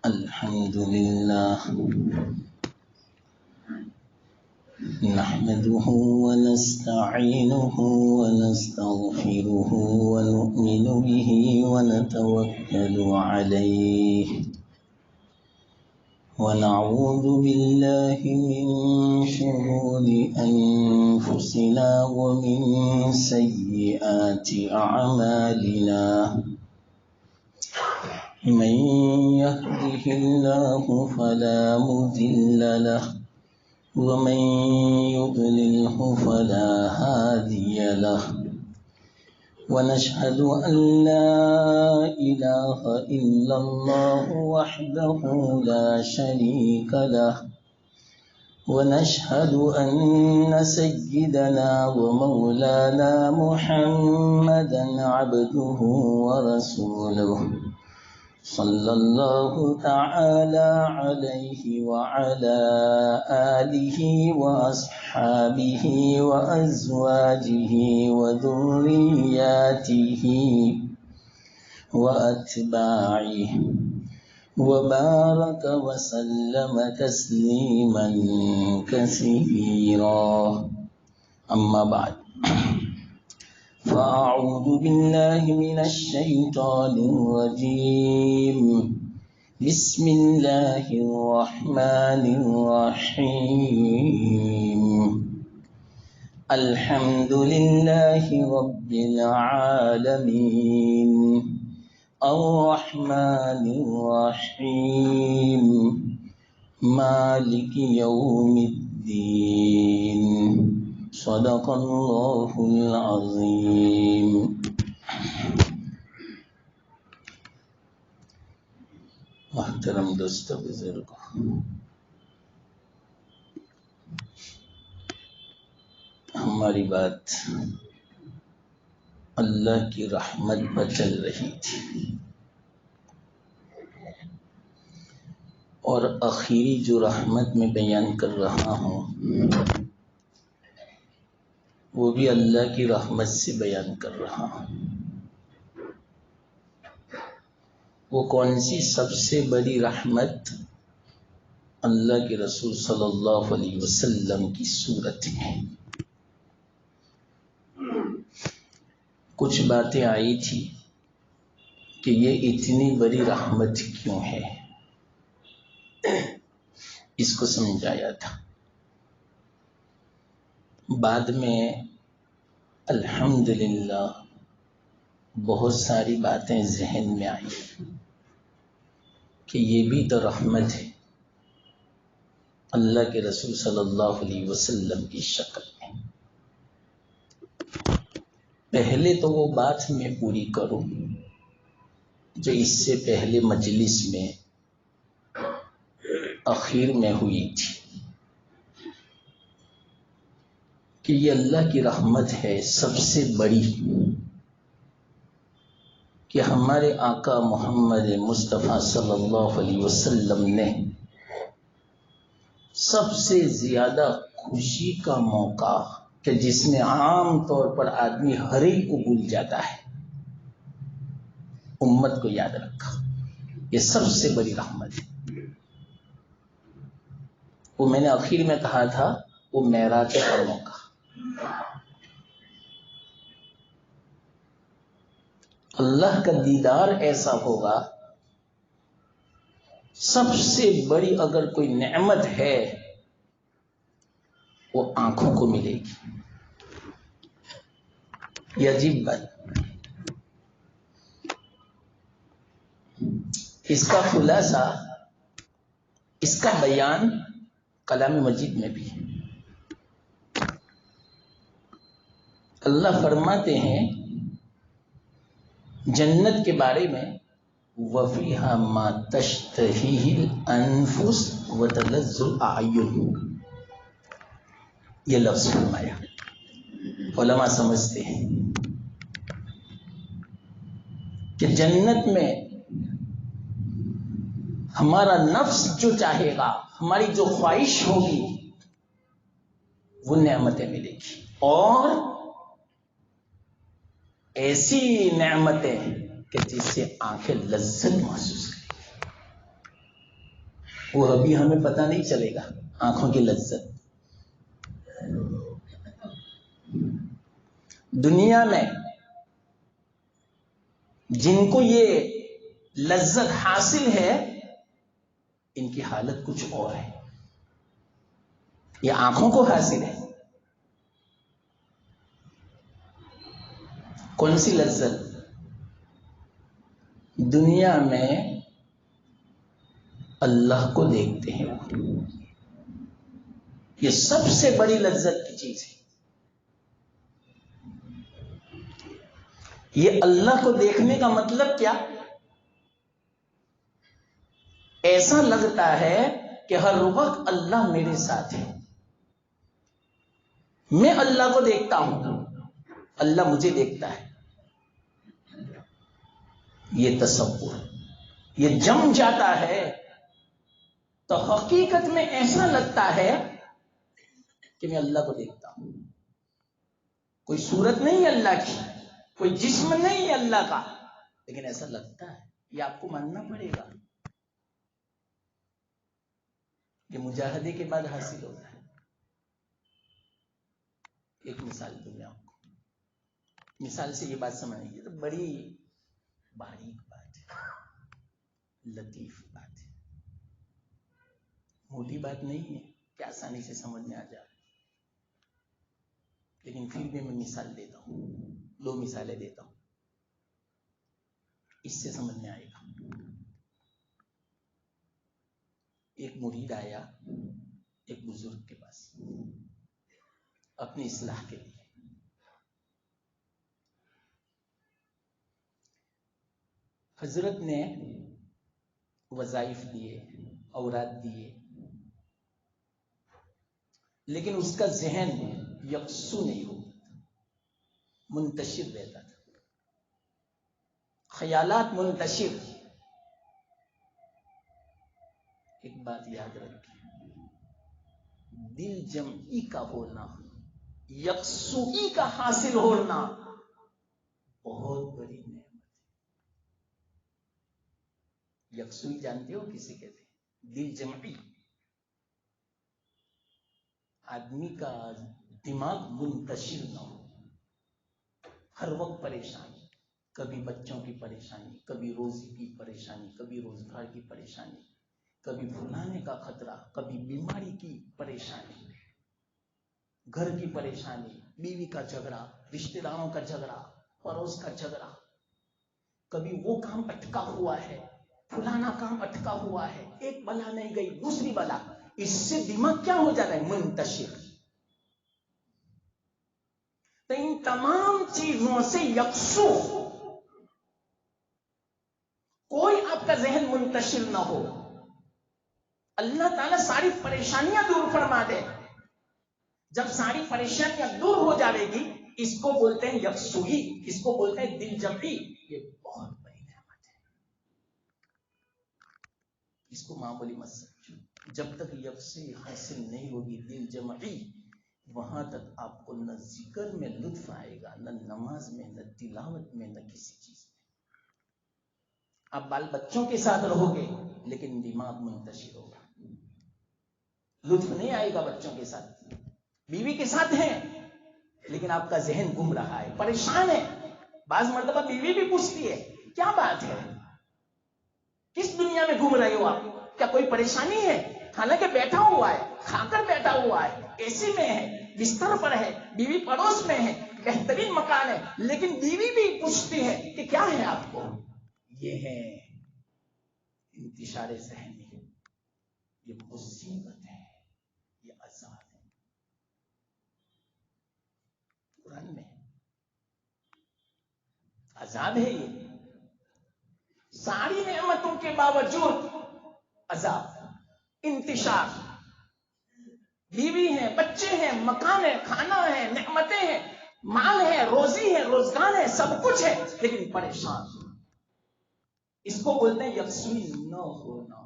الحمد لله نحمده ونستعينه ونستغفره ونؤمن به ونتوكل عليه ونعوذ بالله من شرور أنفسنا ومن سيئات أعمالنا من يهده الله فلا مضل له ومن يضلله فلا هادي له ونشهد أن لا إله إلا الله وحده لا شريك له ونشهد أن سيدنا ومولانا محمدا عبده ورسوله صلى الله تعالى عليه وعلى آله وأصحابه وأزواجه وذرياته وأتباعه وبارك وسلم تسليما كثيرا أما بعد فأعوذ بالله من الشيطان الرجيم بسم الله الرحمن الرحيم الحمد لله رب العالمين الرحمن الرحيم مالك يوم الدين صدق اللہ العظیم۔ محترم دوستو بزرگوں، ہماری بات اللہ کی رحمت پر چل رہی تھی اور آخری جو رحمت میں بیان کر رہا ہوں وہ بھی اللہ کی رحمت سے بیان کر رہا ہوں۔ وہ کون سی سب سے بڑی رحمت؟ اللہ کے رسول صلی اللہ علیہ وسلم کی صورت میں کچھ باتیں آئی تھی کہ یہ اتنی بڑی رحمت کیوں ہے، اس کو سمجھایا تھا۔ بعد میں الحمدللہ بہت ساری باتیں ذہن میں آئی کہ یہ بھی تو رحمت ہے اللہ کے رسول صلی اللہ علیہ وسلم کی شکل میں۔ پہلے تو وہ بات میں پوری کروں جو اس سے پہلے مجلس میں اخیر میں ہوئی تھی کہ یہ اللہ کی رحمت ہے سب سے بڑی کہ ہمارے آقا محمد مصطفیٰ صلی اللہ علیہ وسلم نے سب سے زیادہ خوشی کا موقع کہ جس میں عام طور پر آدمی ہر ایک کو بھول جاتا ہے، امت کو یاد رکھا۔ یہ سب سے بڑی رحمت ہے۔ وہ میں نے آخر میں کہا تھا وہ معراج کا موقع، اللہ کا دیدار ایسا ہوگا۔ سب سے بڑی اگر کوئی نعمت ہے وہ آنکھوں کو ملے گی۔ یہ عجیب بات، اس کا خلاصہ، اس کا بیان کلام مجید میں بھی ہے۔ اللہ فرماتے ہیں جنت کے بارے میں وَفِيهَا مَا تَشْتَهِيهِ الْأَنفُسُ وَتَلَذُّ الْأَعْيُنُ، یہ لفظ فرمایا۔ علماء سمجھتے ہیں کہ جنت میں ہمارا نفس جو چاہے گا، ہماری جو خواہش ہوگی وہ نعمتیں ملے گی، اور ایسی نعمتیں کہ جس سے آنکھیں لذت محسوس کریں۔ وہ ابھی ہمیں پتہ نہیں چلے گا. آنکھوں کی لذت دنیا میں جن کو یہ لذت حاصل ہے ان کی حالت کچھ اور ہے. یہ آنکھوں کو حاصل ہے. کون سی لذت؟ دنیا میں اللہ کو دیکھتے ہیں. یہ سب سے بڑی لذت کی چیز ہے. یہ اللہ کو دیکھنے کا مطلب کیا؟ ایسا لگتا ہے کہ ہر وقت اللہ میرے ساتھ ہے. میں اللہ کو دیکھتا ہوں، اللہ مجھے دیکھتا ہے. یہ تصور یہ جم جاتا ہے تو حقیقت میں ایسا لگتا ہے کہ میں اللہ کو دیکھتا ہوں. کوئی صورت نہیں ہے اللہ کی، کوئی جسم نہیں ہے اللہ کا، لیکن ایسا لگتا ہے. یہ آپ کو ماننا پڑے گا. یہ مجاہدے کے بعد حاصل ہوتا ہے. ایک مثال دوں میں آپ کو. مثال سے یہ بات سمجھیں. تو بڑی باریک بات ہے، لطیف بات ہے، موٹی بات نہیں ہے کہ آسانی سے سمجھ میں آ جائے. لیکن پھر بھی میں مثال دیتا ہوں، 2 مثالیں دیتا ہوں، اس سے سمجھ میں آئے گا. ایک مرید آیا ایک بزرگ کے پاس اپنی اصلاح کے لیے. حضرت نے وظائف دیے، اوراد دیے، لیکن اس کا ذہن یکسو نہیں ہوتا تھا، منتشر رہتا تھا، خیالات منتشر. ایک بات یاد رکھیں، دل جمعی کا ہونا، یکسوئی کا حاصل ہونا بہت بڑی نعمت ہے. یکسوئی جانتے ہو کسے کہتے ہیں؟ دل جمعی. آدمی کا دماغ منتشر نہ ہو، ہر وقت پریشانی، کبھی بچوں کی پریشانی، کبھی روزی کی پریشانی، کبھی روزگار کی پریشانی، کبھی بھلانے کا خطرہ، کبھی بیماری کی پریشانی، گھر کی پریشانی، بیوی کا جھگڑا، رشتہ داروں کا جھگڑا، پڑوس کا جھگڑا، کبھی وہ کام اٹکا ہوا ہے، فلانا کام اٹکا ہوا ہے، ایک بلا نہیں گئی دوسری بلا. اس سے دماغ کیا ہو جاتا ہے؟ منتشر. تو ان تمام چیزوں سے یکسو، کوئی آپ کا ذہن منتشر نہ ہو. اللہ تعالیٰ ساری پریشانیاں دور فرما دے. جب ساری پریشانیاں دور ہو جائے گی، اس کو بولتے ہیں یکسوئی، اس کو بولتے ہیں دل جمعی. یہ بہت بڑی نعمت ہے، اس کو معمولی مت سمجھو. جب تک یکسوئی حاصل نہیں ہوگی، دل جمعی، وہاں تک آپ کو نہ ذکر میں لطف آئے گا، نہ نماز میں، نہ تلاوت میں، نہ کسی چیز میں. آپ بال بچوں کے ساتھ رہو گے لیکن دماغ منتشر ہوگا، لطف نہیں آئے گا. بچوں کے ساتھ، بیوی کے ساتھ ہیں لیکن آپ کا ذہن گم رہا ہے، پریشان ہے. بعض مرتبہ بیوی بھی پوچھتی ہے کیا بات ہے، کس دنیا میں گھوم رہے ہو آپ، کیا کوئی پریشانی ہے؟ حالانکہ بیٹھا ہوا ہے، کھا کر بیٹھا ہوا ہے، اے سی میں ہے، بستر پر ہے، بیوی پڑوس میں ہے، بہترین مکان ہے، لیکن بیوی بھی پوچھتی ہے کہ کیا ہے آپ کو. یہ ہے انتشار ذہنی، یہ مصیبت ہے، یہ عذاب ہے. قرآن میں عذاب ہے. یہ ساری نعمتوں کے باوجود عذاب، انتشار. بیوی ہے، بچے ہیں، مکان ہے، کھانا ہے، نعمتیں ہیں، مال ہے، روزی ہے، روزگار ہے، سب کچھ ہے، لیکن پریشان. اس کو بولتے ہیں یکسوئی نہ ہونا.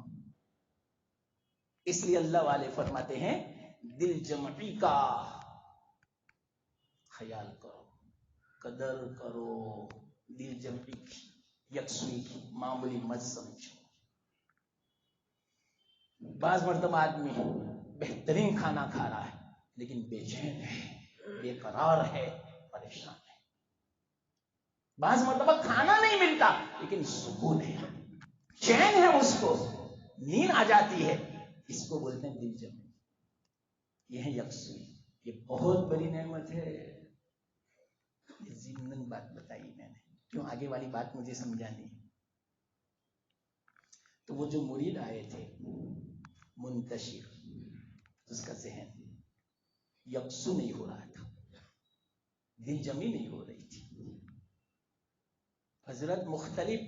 اس لیے اللہ والے فرماتے ہیں دل جمعی کا خیال کرو، قدر کرو. دل جمعی کی، یکسوئی کی، معمولی مت سمجھو. बाज़ मर्तबा आदमी बेहतरीन खाना खा रहा है लेकिन बेचैन है, बेकरार है, परेशान है। बाज़ मर्तबा खाना नहीं मिलता लेकिन सुकून है, चैन है, उसको नींद आ जाती है। इसको बोलते हैं दिल जमी। यह है यकसुई। ये बहुत बड़ी नेमत है। ये ज़िम्नन बात बताई मैंने, क्यों आगे वाली बात मुझे समझानी है। तो वो जो मुरीद आए थे मुंतशिर, उसका ज़हन यकसु नहीं हो रहा था, दिल जमी नहीं हो रही थी। हजरत मुख्तलिफ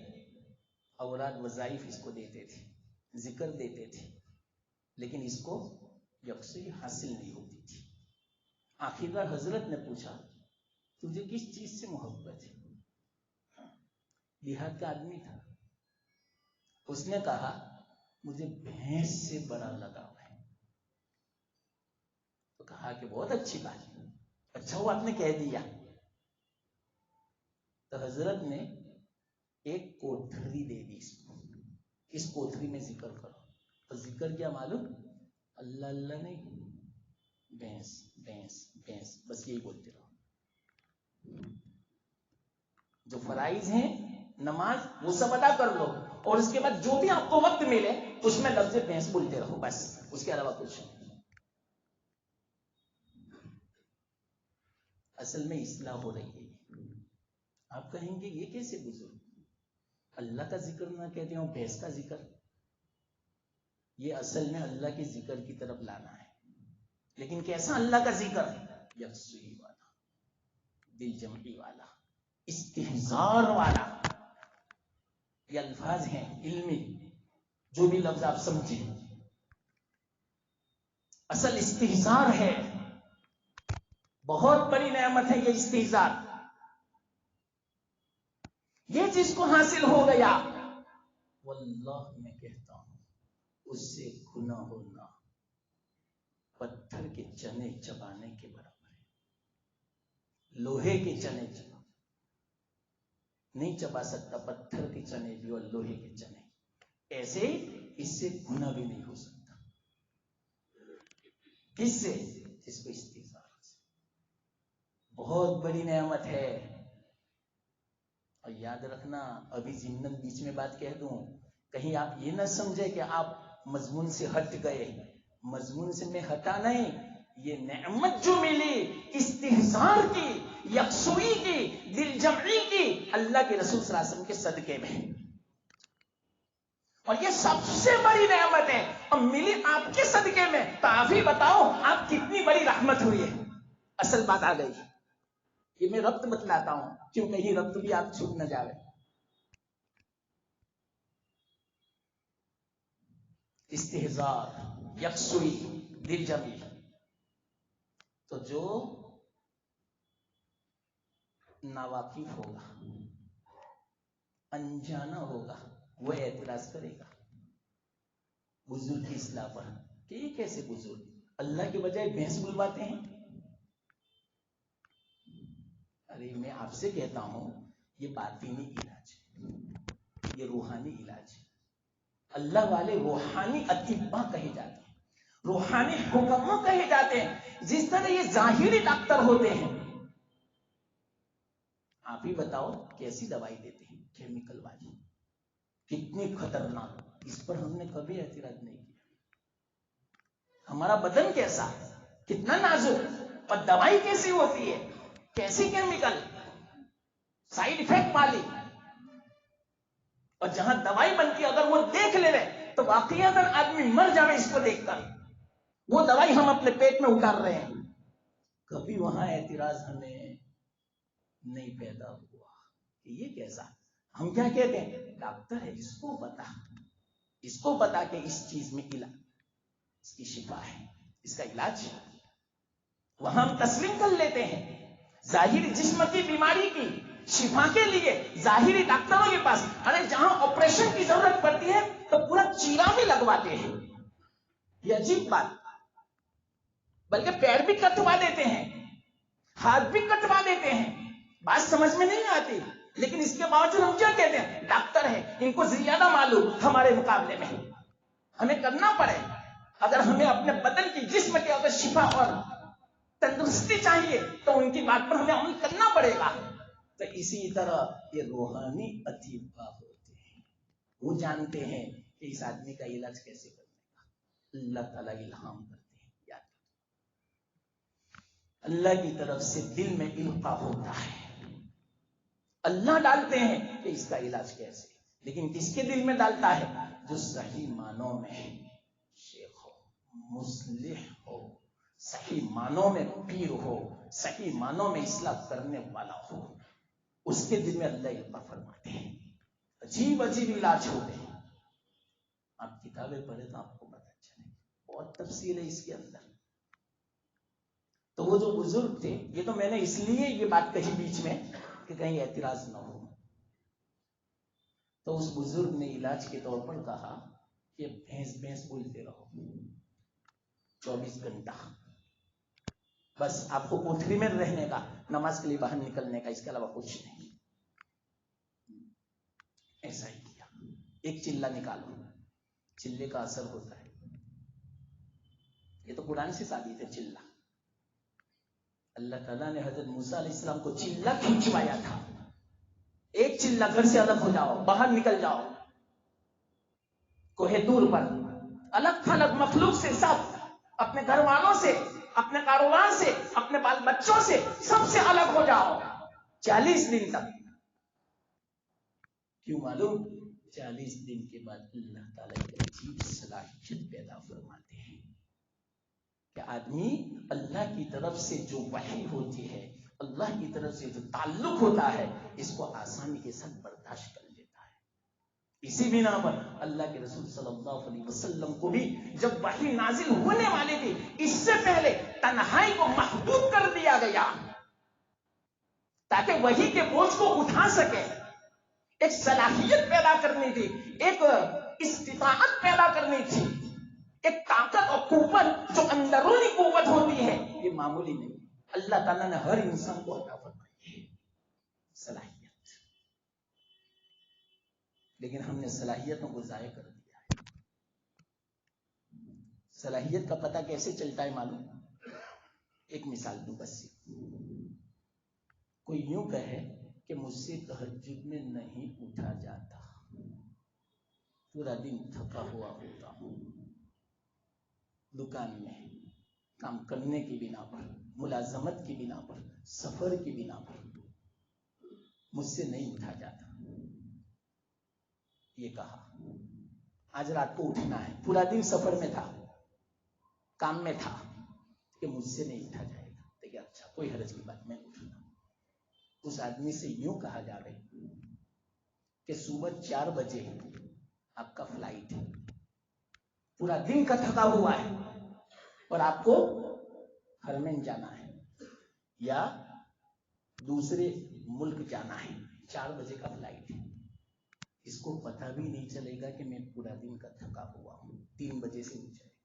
औराद वज़ाइफ इसको देते थे, जिक्र देते थे, लेकिन इसको यकसुई हासिल नहीं होती थी। आखिरकार हजरत ने पूछा, तुझे किस चीज से मोहब्बत है? देहात का आदमी था। उसने कहा, मुझे भैंस से बड़ा लगाव है। तो कहा कि बहुत अच्छी बात है, अच्छा वो आपने कह दिया। तो हजरत ने एक कोठरी दे दी इसको, इस कोठरी में जिक्र करो। तो जिक्र क्या मालूम? अल्लाह अल्लाह नहीं, भैंस भैंस भैंस, बस यही बोलते रहो। जो फराइज हैं नमाज वो सब अदा कर लो, और उसके बाद जो भी आपको वक्त मिले उसमें लफ्ज़ भैंस बोलते रहो, बस, उसके अलावा कुछ नहीं। असल में इस्लाह हो रही है। आप कहेंगे ये कैसे बुजुर्ग, अल्लाह का जिक्र ना कहते हो, भैंस का जिक्र। ये असल में अल्लाह के जिक्र की तरफ लाना है, लेकिन कैसा अल्लाह का जिक्र? यकसुई वाला, दिल जमी वाला, इस्तिहज़ार वाला। ये अल्फाज हैं इल्मी, जो भी लफ्ज आप समझे, असल इस्तिहज़ार है। बहुत बड़ी नेमत है ये इस्तिहज़ार। ये जिसको हासिल हो गया, वल्लाह मैं कहता हूं, उससे गुनाह होना पत्थर के चने चबाने के बराबर है। लोहे के चने चबा नहीं चबा सकता, पत्थर के चने भी और लोहे के चने, ऐसे इससे गुनाह भी नहीं हो सकता। किससे? जिसको इस्तिग़फ़ार से। बहुत बड़ी नेमत है। और याद रखना, अभी जिन्नत बीच में बात कह दूं, कहीं आप ये ना समझे कि आप मजमून से हट गए। मजमून से मैं हटा नहीं, ये नेमत जो मिली इस्तिहज़ार की, यकसुई की, दिल जमी की, अल्लाह के रसूल सल्लल्लाहु अलैहि वसल्लम के सदके में, और ये सबसे बड़ी नेमत है, और मिली आपके सदके में। तो आप ही बताओ आप कितनी बड़ी रहमत हुई है। असल बात आ गई। ये मैं रब्त बतलाता हूं, क्यों कहीं रब्त भी आप छूट न जावे। इस्तिहज़ार, यकसुई, दिल जमी। तो जो नावाकिफ होगा, अनजाना होगा, वह एतराज करेगा बुजुर्ग की इस्लाह पर कि ये कैसे बुजुर्ग अल्लाह के बजाय भैंस बुलवाते हैं। अरे मैं आपसे कहता हूं, ये बातिनी इलाज है, ये रूहानी इलाज है। अल्लाह वाले रूहानी अतिब्बा कहे जाते हैं, रूहानी हुक्मा कहे जाते हैं। जिस तरह ये जाहिरी डॉक्टर होते हैं, आप ही बताओ कैसी दवाई देते हैं, केमिकल वाली, कितनी खतरनाक। इस पर हमने कभी एतराज नहीं किया। हमारा बदन कैसा, कितना नाजुक, और दवाई कैसी होती है, कैसी केमिकल, साइड इफेक्ट वाली। और जहां दवाई बनती है, अगर वो देख ले रहे तो वाकईतन आदमी मर जावे इसको देखकर। वो दवाई हम अपने पेट में उतार रहे हैं। कभी वहां एतराज हमें नहीं पैदा हुआ कि ये कैसा। हम क्या कहते हैं, डॉक्टर है, इसको बता के इस चीज में इलाज, इसकी शिफा है, इसका इलाज है। वहां हम तस्लीम कर लेते हैं। जाहिरी जिस्म की बीमारी की शिफा के लिए जाहिरी डॉक्टरों के पास, अरे जहां ऑपरेशन की जरूरत पड़ती है तो पूरा चीरा भी लगवाते हैं। ये अजीब बात, बल्कि पैर भी कटवा देते हैं, हाथ भी कटवा देते हैं। बात समझ में नहीं आती, लेकिन इसके बावजूद हम क्या कहते हैं, डॉक्टर है, इनको ज्यादा मालूम हमारे मुकाबले में, हमें करना पड़े। اگر ہمیں اپنے بدن کی جسم کی اگر شفا اور تندرستی چاہیے تو ان کی بات پر ہمیں عمل کرنا پڑے گا. تو اسی طرح یہ روحانی اطباء ہوتے ہیں، وہ جانتے ہیں کہ اس آدمی کا علاج کیسے کرنے کا. اللہ تعالیٰ الہام کرتے ہیں. یاد اللہ کی طرف سے دل میں القاء ہوتا ہے، اللہ ڈالتے ہیں کہ اس کا علاج کیسے. لیکن کس کے دل میں ڈالتا ہے؟ جو صحیح معنوں میں شیخ ہو، مصلح ہو، صحیح معنوں میں پیر ہو، صحیح معنوں میں اصلاح کرنے والا ہو، اس کے دل میں اللہ القاء فرماتے ہیں. عجیب عجیب علاج ہوتے ہیں. آپ کتابیں پڑھیں تو آپ کو پتہ چلے، بہت تفصیل ہے اس کے اندر. تو وہ جو بزرگ تھے، یہ تو میں نے اس لیے یہ بات کہی بیچ میں کہ کہیں اعتراض نہ ہو. تو اس بزرگ نے علاج کے طور پر کہا کہ بھینس بھینس بولتے رہو 24 گھنٹہ، بس آپ کو کوٹھری میں رہنے کا، نماز کے لیے باہر نکلنے کا، اس کے علاوہ کچھ نہیں. ایسا ہی کیا. ایک چلہ نکالو، چلے کا اثر ہوتا ہے. یہ تو قرآن سے ثابت ہے. چلہ اللہ تعالیٰ نے حضرت موسیٰ علیہ السلام کو چلہ کھینچوایا تھا. ایک چلہ، گھر سے الگ ہو جاؤ، باہر نکل جاؤ، کوہ طور پر الگ تھلگ مخلوق سے، سب اپنے گھر والوں سے، اپنے کاروبار سے، اپنے بال بچوں سے، سب سے الگ ہو جاؤ 40 دن تک. کیوں معلوم؟ 40 دن کے بعد اللہ تعالیٰ کی عجیب صلاحیت پیدا فرماتے ہیں کہ آدمی اللہ کی طرف سے جو وحی ہوتی ہے، اللہ کی طرف سے جو تعلق ہوتا ہے، اس کو آسانی کے ساتھ برداشت کر لیتا ہے. اسی بنا پر اللہ کے رسول صلی اللہ علیہ وسلم کو بھی جب وحی نازل ہونے والی تھی، اس سے پہلے تنہائی کو محدود کر دیا گیا تاکہ وحی کے بوجھ کو اٹھا سکے. ایک صلاحیت پیدا کرنی تھی، ایک استطاعت پیدا کرنی تھی، ایک طاقت اور قوت جو اندرونی قوت ہوتی ہے، یہ معمولی نہیں. اللہ تعالیٰ نے ہر انسان کو عطا فرمائی ہے صلاحیت، لیکن ہم نے صلاحیتوں کو ضائع کر دیا ہے. صلاحیت کا پتہ کیسے چلتا ہے معلوم؟ ایک مثال دوں بس. کوئی یوں کہے کہ مجھ سے تہجد میں نہیں اٹھا جاتا، پورا دن تھکا ہوا ہوتا ہوں، دکان میں کام کرنے کی بنا پر، ملازمت کی بنا پر، سفر کی بنا پر مجھ سے نہیں اٹھا جاتا. یہ کہا آج رات کو اٹھنا ہے، پورا دن سفر میں تھا، کام میں تھا، کہ مجھ سے نہیں اٹھا جائے گا. دیکھیں اچھا کوئی حرج کی بات، میں اٹھوں گا. اس آدمی سے یوں کہا جائے کہ صبح 4 بجے آپ کا فلائٹ ہے، پورا دن کا تھکا ہوا ہے اور آپ کو حرمین جانا ہے یا دوسرے ملک جانا ہے، 4 بجے کا فلائٹ ہے. اس کو پتہ بھی نہیں چلے گا کہ میں پورا دن کا تھکا ہوا ہوں، 3 بجے سے اٹھ جائے گا.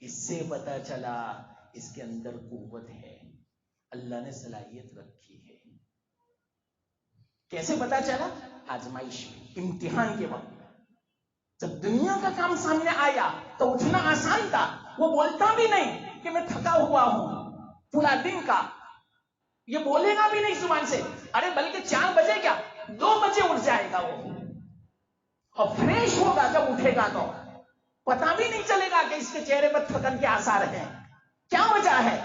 اس سے پتہ چلا اس کے اندر قوت ہے، اللہ نے صلاحیت رکھی ہے. کیسے پتا چلا؟ آزمائش میں، امتحان کے وقت جب دنیا کا کام سامنے آیا تو اٹھنا آسان تھا. وہ بولتا بھی نہیں کہ میں تھکا ہوا ہوں پورا دن کا، یہ بولے گا بھی نہیں زبان سے. ارے بلکہ 4 بجے کیا 2 بجے اٹھ جائے گا وہ، اور فریش ہوگا. جب اٹھے گا تو پتا بھی نہیں چلے گا کہ اس کے چہرے پر تھکن کے آثار ہیں. کیا وجہ ہے؟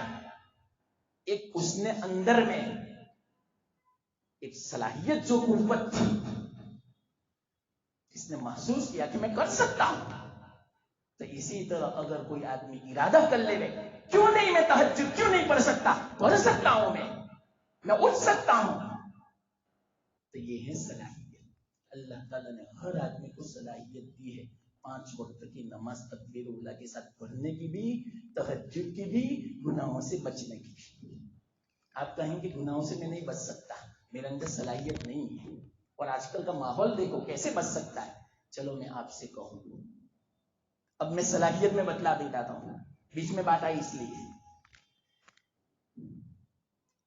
ایک اس نے اندر میں ایک صلاحیت جو قوت تھی، اس نے محسوس کیا کہ میں کر سکتا ہوں. تو اسی طرح اگر کوئی آدمی ارادہ کر لے کیوں نہیں میں تہجد کیوں نہیں پڑھ سکتا، پڑھ سکتا ہوں، میں اٹھ سکتا ہوں. تو یہ ہے صلاحیت. اللہ تعالیٰ نے ہر آدمی کو صلاحیت دی ہے 5 وقت کی نماز تکبیر اولیٰ کے ساتھ پڑھنے کی بھی، تہجد کی بھی، گناہوں سے بچنے کی بھی. آپ کہیں کہ گناہوں سے میں نہیں بچ سکتا، میرے اندر صلاحیت نہیں ہے، اور آج کل کا ماحول دیکھو کیسے بچ سکتا ہے. چلو میں آپ سے کہوں، اب میں صلاحیت میں بتلا دیتا ہوں، بیچ میں بات آئی اس لیے.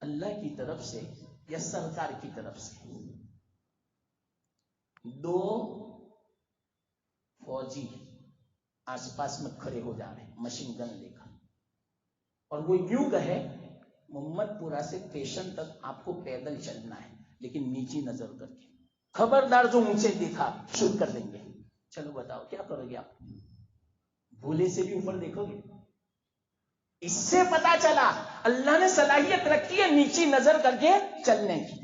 اللہ کی طرف سے یا سرکار کی طرف سے 2 فوجی आस पास में खड़े हो जा रहे मशीन गन लेकर, और वो यूं कहे मोहम्मदपुरा से स्टेशन तक आपको पैदल चलना है, लेकिन नीचे नजर करके, खबरदार जो ऊंचे देखा शूट कर देंगे। चलो बताओ क्या करोगे आप? भोले से भी ऊपर देखोगे? इससे पता चला अल्लाह ने सलाहियत रखी है नीची नजर करके चलने की।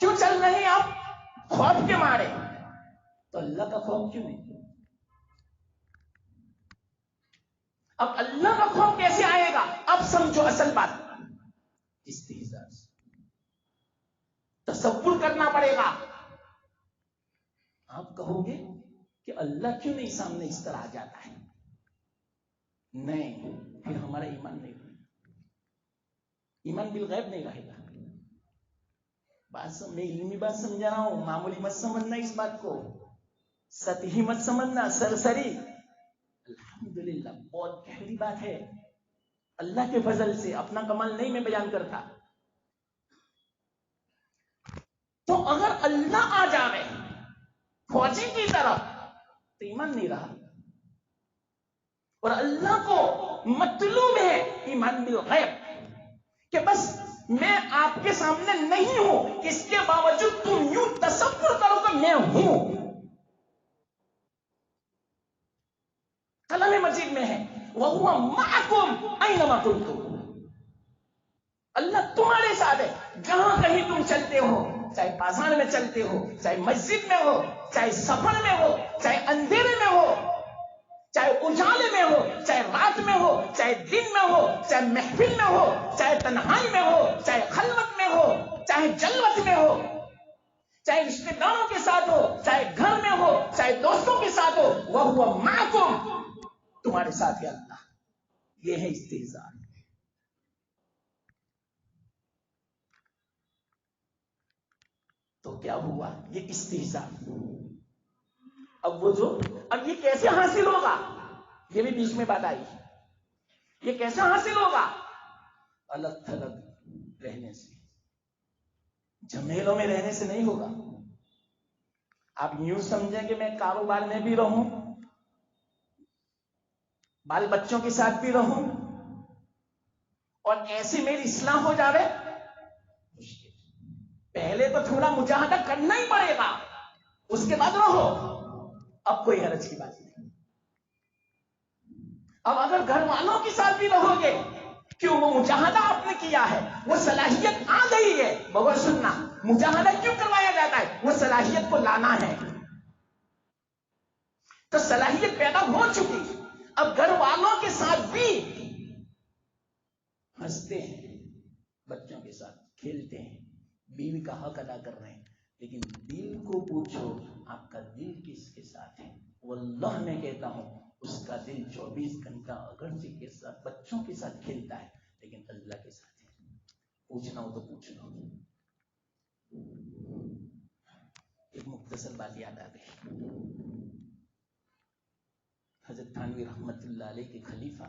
क्यों चल रहे हैं आप? खौफ के मारे। तो अल्लाह का खौफ क्यों नहीं? अब अल्लाह का खौफ कैसे आएगा? अब समझो असल बात, इस्तिहज़ा से तसव्वुर करना पड़ेगा। आप कहोगे कि अल्लाह क्यों नहीं सामने इस तरह आ जाता है? नहीं, फिर हमारा ईमान नहीं रहेगा, ईमान बिल गैब नहीं रहेगा। मैं इल्मी बात समझा रहा हूं, मामूली मत समझना इस बात को, सतही मत समझना, सरसरी। अल्हम्दुलिल्लाह बहुत गहरी बात है, अल्लाह के फजल से, अपना कमाल नहीं मैं बयान करता। तो अगर अल्लाह आ जावे फौजी की तरफ तो ईमान नहीं रहा, और अल्लाह को मतलूब है ईमान बिल गैब, कि बस मैं आपके सामने नहीं हूं, इसके बावजूद तुम यूं तसव्वुर करो कि मैं हूं। कलाम मजीद में है वहुवा माअकुम ऐनमा कुंतुम, अल्लाह तुम्हारे साथ है जहां कहीं तुम चलते हो, चाहे बाजार में चलते हो, चाहे मस्जिद में हो, चाहे सफर में हो, चाहे अंधेरे में हो, चाहे उजाले में हो, चाहे रात में हो, चाहे दिन में हो, चाहे महफिल में हो, चाहे तन्हाई में हो, चाहे खलवत में हो, चाहे जलवत में हो, चाहे रिश्तेदारों के साथ हो, चाहे घर में हो, चाहे दोस्तों के साथ हो, वह हुआ माकुम, तुम्हारे साथ है अल्लाह। यह है इस्तिहज़ा। तो क्या हुआ? ये इस्तिहज़ा। अब ये कैसे हासिल होगा? ये भी बीच में बात आई। ये कैसे हासिल होगा? अलग थलग रहने से, झमेलों में रहने से नहीं होगा। आप यूं समझें कि मैं कारोबार में भी रहूं, बाल बच्चों के साथ भी रहूं, और ऐसे मेरी इस्लाह हो जावे, मुश्किल। पहले तो थोड़ा मुजाहदा करना ही पड़ेगा, उसके बाद रहो, अब कोई हरज की बात नहीं। अब अगर घर वालों के साथ भी रहोगे, क्यों? वो मुजाहदा आपने किया है, वो सलाहियत आ गई है। बगैर सुनना, मुजाहदा क्यों करवाया जाता है? वो सलाहियत को लाना है, तो सलाहियत पैदा हो चुकी। अब घर वालों के साथ भी हंसते हैं, बच्चों के साथ खेलते हैं, बीवी का हक अदा कर रहे हैं, लेकिन दिल को पूछो आपका दिल किसके साथ है? वल्लाह मैं कहता हूं उसका दिल 24 घंटा अगरचे के साथ, बच्चों के साथ खेलता है, लेकिन अल्लाह के साथ है। पूछना हो तो पूछ लो। एक मुख्तसर बात याद आ गई। हजरत थानवी रहमतुल्लाह अलैह के खलीफा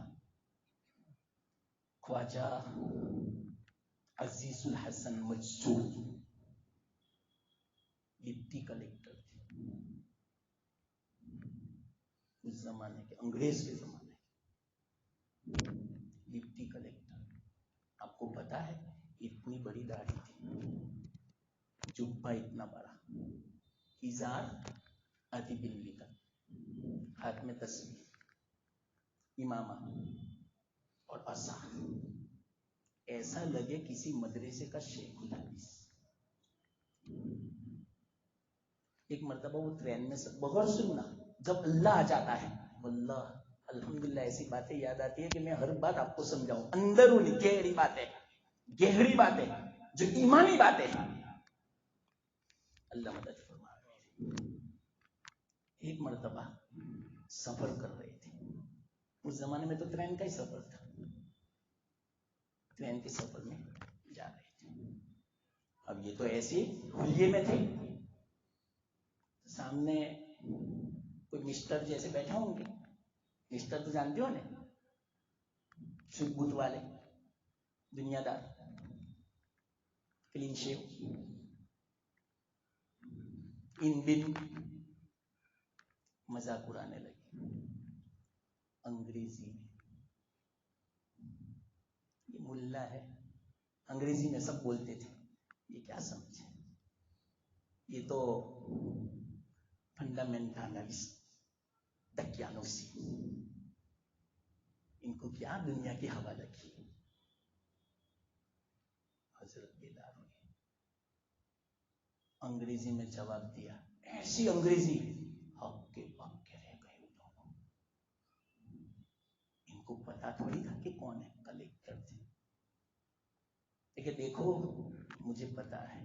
ख्वाजा अजीजुल हसन मजसूर डिप्टी कलेक्टर थे उस जमाने के, अंग्रेज के जमाने के डिप्टी कलेक्टर। आपको पता है इतनी बड़ी दाढ़ी थी, जुब्बा इतना बड़ा, इजार आदि बिल्ली तक, हाथ में तस्वीर, इमामा और असा, ऐसा लगे किसी मदरसे का शेखुल हदीस। एक मर्तबा वो ट्रेन में सब बगैर सुनना, जब अल्लाह आ जाता है, वल्लाह अल्हम्दुलिल्लाह ऐसी बातें याद आती है कि मैं हर बात आपको समझाऊं, अंदरूनी गहरी बातें, गहरी बातें, जो ईमानी बातें हैं। अल्लाह मदद फरमाए। एक मर्तबा सफर कर रहे थे, उस जमाने में तो ट्रेन का ही सफर था, ट्रेन के सफर में जा रहे थे। अब ये तो ऐसे हुलिये में थे, सामने कोई मिस्टर जैसे बैठे होंगे, मिस्टर तो जानते हो ना, सुबुत वाले, दुनियादार, क्लीन शेव, इन बिन मजाक उड़ाने लगे अंग्रेजी में। ये मुल्ला है, अंग्रेजी में सब बोलते थे, ये क्या समझे, ये तो फंडामेंटलिस्ट दकियानोसी, इनको क्या दुनिया की हवा लगी। हजरत बेदार हुए, अंग्रेजी में जवाब दिया, ऐसी अंग्रेजी हक्के पक्के रह गए लोग। इनको पता थोड़ी था कि कौन है, कलेक्टर थे। लेकिन देखो मुझे पता है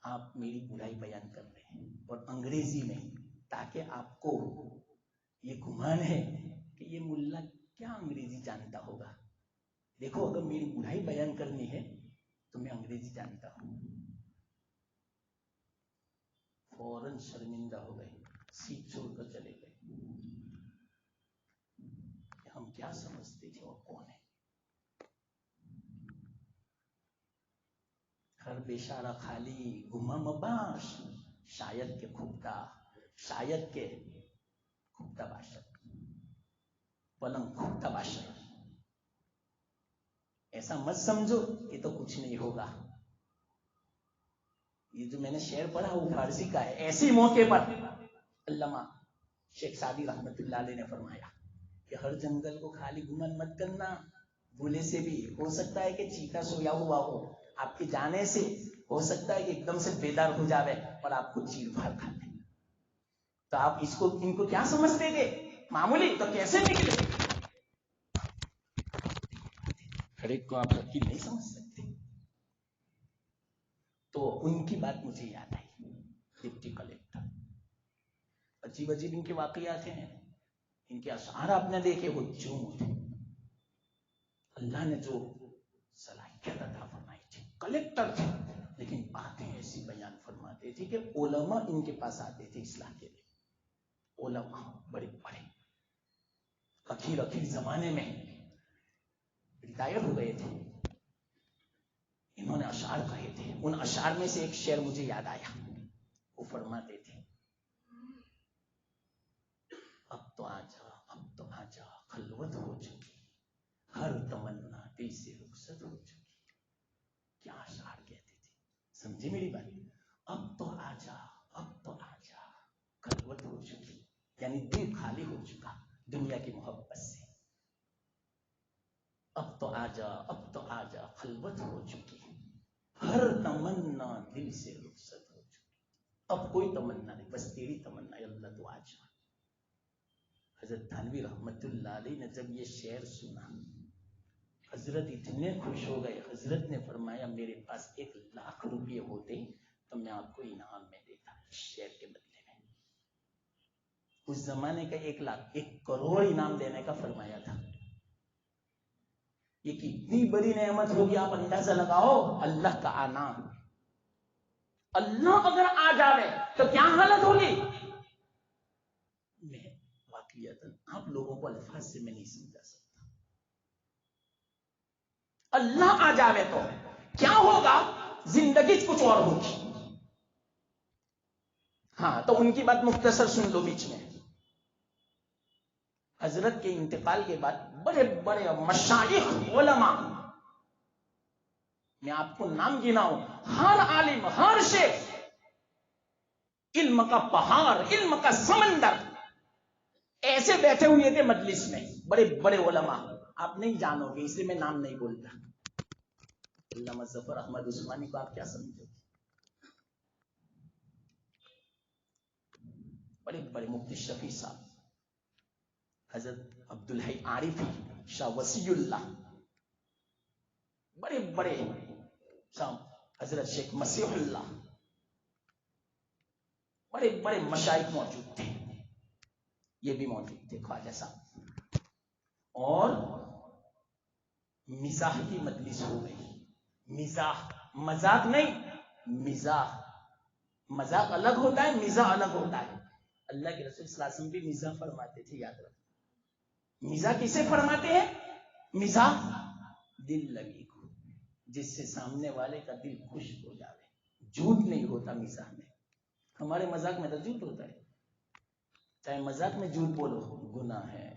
आप मेरी बुराई बयान कर रहे हैं और अंग्रेजी में, ताकि आपको ये गुमान है कि ये मुल्ला क्या अंग्रेजी जानता होगा। देखो अगर मेरी बुराई बयान करनी है तो मैं अंग्रेजी जानता हूं। फौरन शर्मिंदा हो गए, सीट छोड़कर चले गए। हम क्या समझते थे और कौन है। हर बेचारा खाली घुमा मबाश, शायद के खुबता, शायद के खुबता बाशत, पलंग खुबता बाशत। ऐसा मत समझो कि तो कुछ नहीं होगा। ये जो मैंने शेर पढ़ा वो फारसी का है। ऐसे मौके पर अल्लामा शेख सादी रहमतुल्लाह अलैह ने फरमाया कि हर जंगल को खाली घुमन मत करना। भूले से भी हो सकता है कि चीता सोया हुआ हो, आपके जाने से हो सकता है कि एकदम से बेदार हो जावे और आपको चीर फाड़ खा ले। तो आप इनको क्या समझते थे, मामूली, तो कैसे निकले। हर एक को आप वकील नहीं समझ सकते। तो उनकी बात मुझे याद आई, डिप्टी कलेक्टर। अजीब अजीब इनके वाकयात हैं, इनके अशार आपने देखे वो झूठ। अल्लाह ने जो सलाहियत अता फरमाई थी, कलेक्टर थे लेकिन बातें ऐसी बयान फरमाते थे कि उलमा इनके पास आते थे इस्लाह के लिए। उलमा बड़े बड़े आखिर जमाने में रिटायर हो गए थे, इन्होंने अशार कहे थे। उन अशार में से एक शेर मुझे याद आया। वो फरमाते थे, अब तो आजा खलवत हो चुकी, हर तमन्ना दिल से रुखसत हो चुकी। क्या अशार कहते थे, समझे मेरी बात। अब तो आजा खलवत हो चुकी, यानी दिल खाली हो चुका दुनिया की मोहब्बत से। अब तो आजा खलवत हो चुकी, हर तमन्ना दिल से रुखसत हो चुकी। अब कोई तमन्ना नहीं, बस तेरी तमन्ना है अल्लाह, तो आजा। हजरत थानवी रहमतुल्लाह अलैह ने जब ये शेर सुना, हजरत इतने खुश हो गए। हजरत ने फरमाया, मेरे पास 1,00,000 रुपये होते तो मैं आपको इनाम में देता शेर के बदले में। उस जमाने का 1,00,000 1 करोड़ इनाम देने का फरमाया था। ये कितनी बड़ी नेमत होगी, आप अंदाजा लगाओ। अल्लाह का आना, अल्लाह अगर आ जावे तो क्या हालत होगी। मैं वाकईतन आप लोगों को अल्फाज से मैं नहीं समझा सकता। अल्लाह आ जावे तो क्या होगा, जिंदगी कुछ और होगी। हाँ, तो उनकी बात मुख्तसर सुन लो बीच में। हजरत के इंतकाल के बाद बड़े बड़े मशाइख उलमा, मैं आपको नाम गिनाऊं, हर आलिम, हर शेख, इल्म का पहाड़, इल्म का समंदर, ऐसे बैठे हुए थे मजलिस में। बड़े बड़े उलमा, आप नहीं जानोगे इसलिए मैं नाम नहीं बोलता। अल्लामा जफर अहमद उस्मानी को आप क्या समझोगे, बड़े बड़े मुफ्ती शफी साहब, हजरत अब्दुल हई आरिफी, शाह वसीउल्लाह, बड़े बड़े हजरत शेख मसीहुल्लाह, बड़े बड़े मशाइख मौजूद थे। ये भी मौजूद थे, ख्वाजा साहब। और मिजाह की मजलिस हो गई। मिजाह, मजाक नहीं, मिजाह। मजाक अलग होता है, मिजाह अलग होता है। अल्लाह के रसूल सल्लल्लाहु अलैहि वसल्लम भी मिजाह फरमाते थे, याद रखना। मिजाह किसे फरमाते हैं, मिजाह दिल लगी को, जिससे सामने वाले का दिल खुश हो जाए। झूठ नहीं होता मिजाह में, हमारे मजाक में तो झूठ होता है। چاہے مذاق میں جھوٹ بولو گناہ ہے.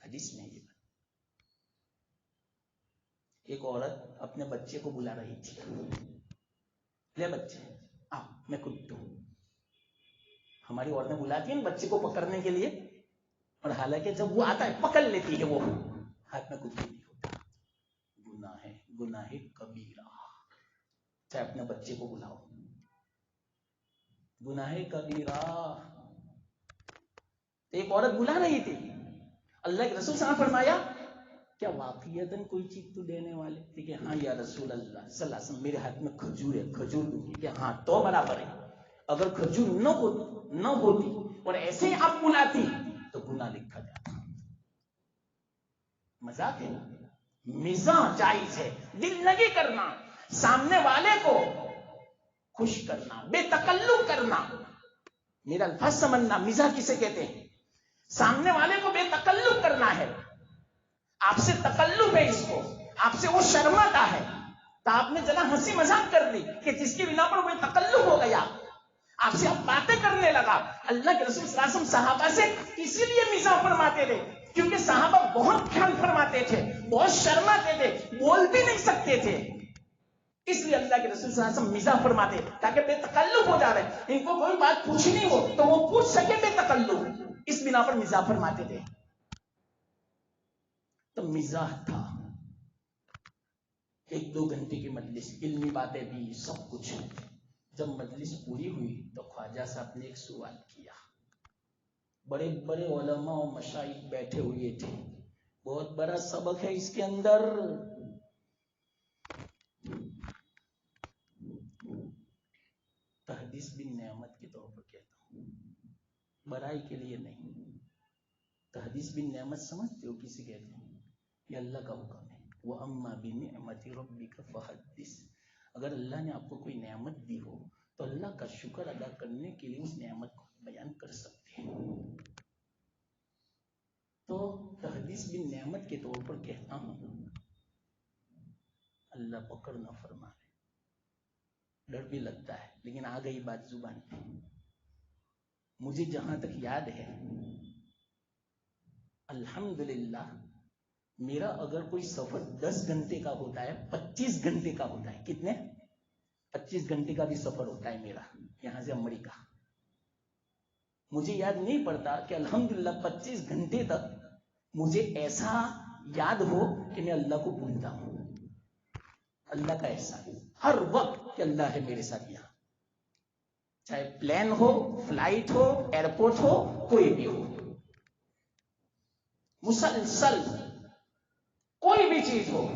حدیث میں یہ بات. ایک عورت اپنے بچے کو بلا رہی تھی. لے بچے آ میں کدتا ہوں. ہماری عورتیں بلاتی ہیں بچے کو پکڑنے کے لیے، اور حالانکہ جب وہ آتا ہے پکڑ لیتی ہے، وہ ہاتھ میں کچھ نہیں ہوتا. گناہ ہے، گناہ کبیرہ. چاہے اپنے بچے کو بلاؤ، گناہ کبیرہ. ایک عورت بلا رہی تھی، اللہ کے رسول صلی اللہ علیہ وسلم فرمایا کیا واقعیتاً کوئی چیز تو دینے والے تھے؟ کہ ہاں یا رسول اللہ صلی اللہ علیہ وسلم میرے ہاتھ میں کھجور ہے، کھجور دوں گی. کہ ہاں تو برابر ہے. اگر کھجور نہ ہوتی اور ایسے ہی آپ بلاتی تو گناہ لکھا جاتا. مذاق ہے، مزاح جائز ہے. دل لگی کرنا، سامنے والے کو خوش کرنا، بے تکلف کرنا. میرا الفاظ سمجھنا، مزاح کسے کہتے ہیں؟ سامنے والے کو بے تکلف کرنا ہے. آپ سے تکلف ہے، اس کو آپ سے وہ شرماتا ہے تو آپ نے ذرا ہنسی مذاق کر دی کہ جس کی بنا پر وہ تکلف ہو گیا، آپ سے آپ باتیں کرنے لگا. اللہ کے رسول صلی اللہ علیہ وسلم صحابہ سے اسی لیے مزاح فرماتے تھے کیونکہ صحابہ بہت خیال فرماتے تھے، بہت شرماتے تھے، بول بھی نہیں سکتے تھے. اس لیے اللہ کے رسول صلی اللہ علیہ وسلم مزاح فرماتے تاکہ بے تکلف ہو جائے. ان کو کوئی بات پوچھنی ہو تو وہ پوچھ سکے بے تکلف، اس بنا پر مزاح فرماتے تھے. تو مزاح تھا. 1-2 گھنٹے کی مجلس، علمی باتیں بھی سب کچھ. جب مجلس پوری ہوئی تو خواجہ صاحب نے ایک سوال کیا. بڑے بڑے علماء و مشائخ بیٹھے ہوئے تھے، بہت بڑا سبق ہے اس کے اندر. تحدیث بن نعمت کے طور پر کہتا ہوں، برائی کے لیے نہیں. تحدیث بن نعمت سمجھتے ہو کسی کہتے ہیں؟ یہ اللہ کا حکم ہے. وَأَمَّا بِنِعْمَةِ رَبِّكَ فَحَدِّثْ. اگر اللہ نے آپ کو کوئی نعمت دی ہو تو اللہ کا شکر ادا کرنے کے لیے اس نعمت کو بیان کر سکتے ہیں. تو تحدیث بن نعمت کے طور پر کہتا ہوں، اللہ پکڑ نہ فرمائے. ڈر بھی لگتا ہے لیکن آ گئی بات زبان پہ. مجھے جہاں تک یاد ہے الحمدللہ میرا اگر کوئی سفر 10 گھنٹے کا ہوتا ہے، 25 گھنٹے کا ہوتا ہے. کتنے؟ 25 گھنٹے کا بھی سفر ہوتا ہے میرا یہاں سے امریکہ. مجھے یاد نہیں پڑتا کہ الحمدللہ 25 گھنٹے تک مجھے ایسا یاد ہو کہ میں اللہ کو بھولتا ہوں. اللہ کا احسان ہر وقت کہ اللہ ہے میرے ساتھ یہاں. چاہے پلین ہو، فلائٹ ہو، ایئرپورٹ ہو، کوئی بھی ہو، مسلسل کوئی بھی چیز ہو،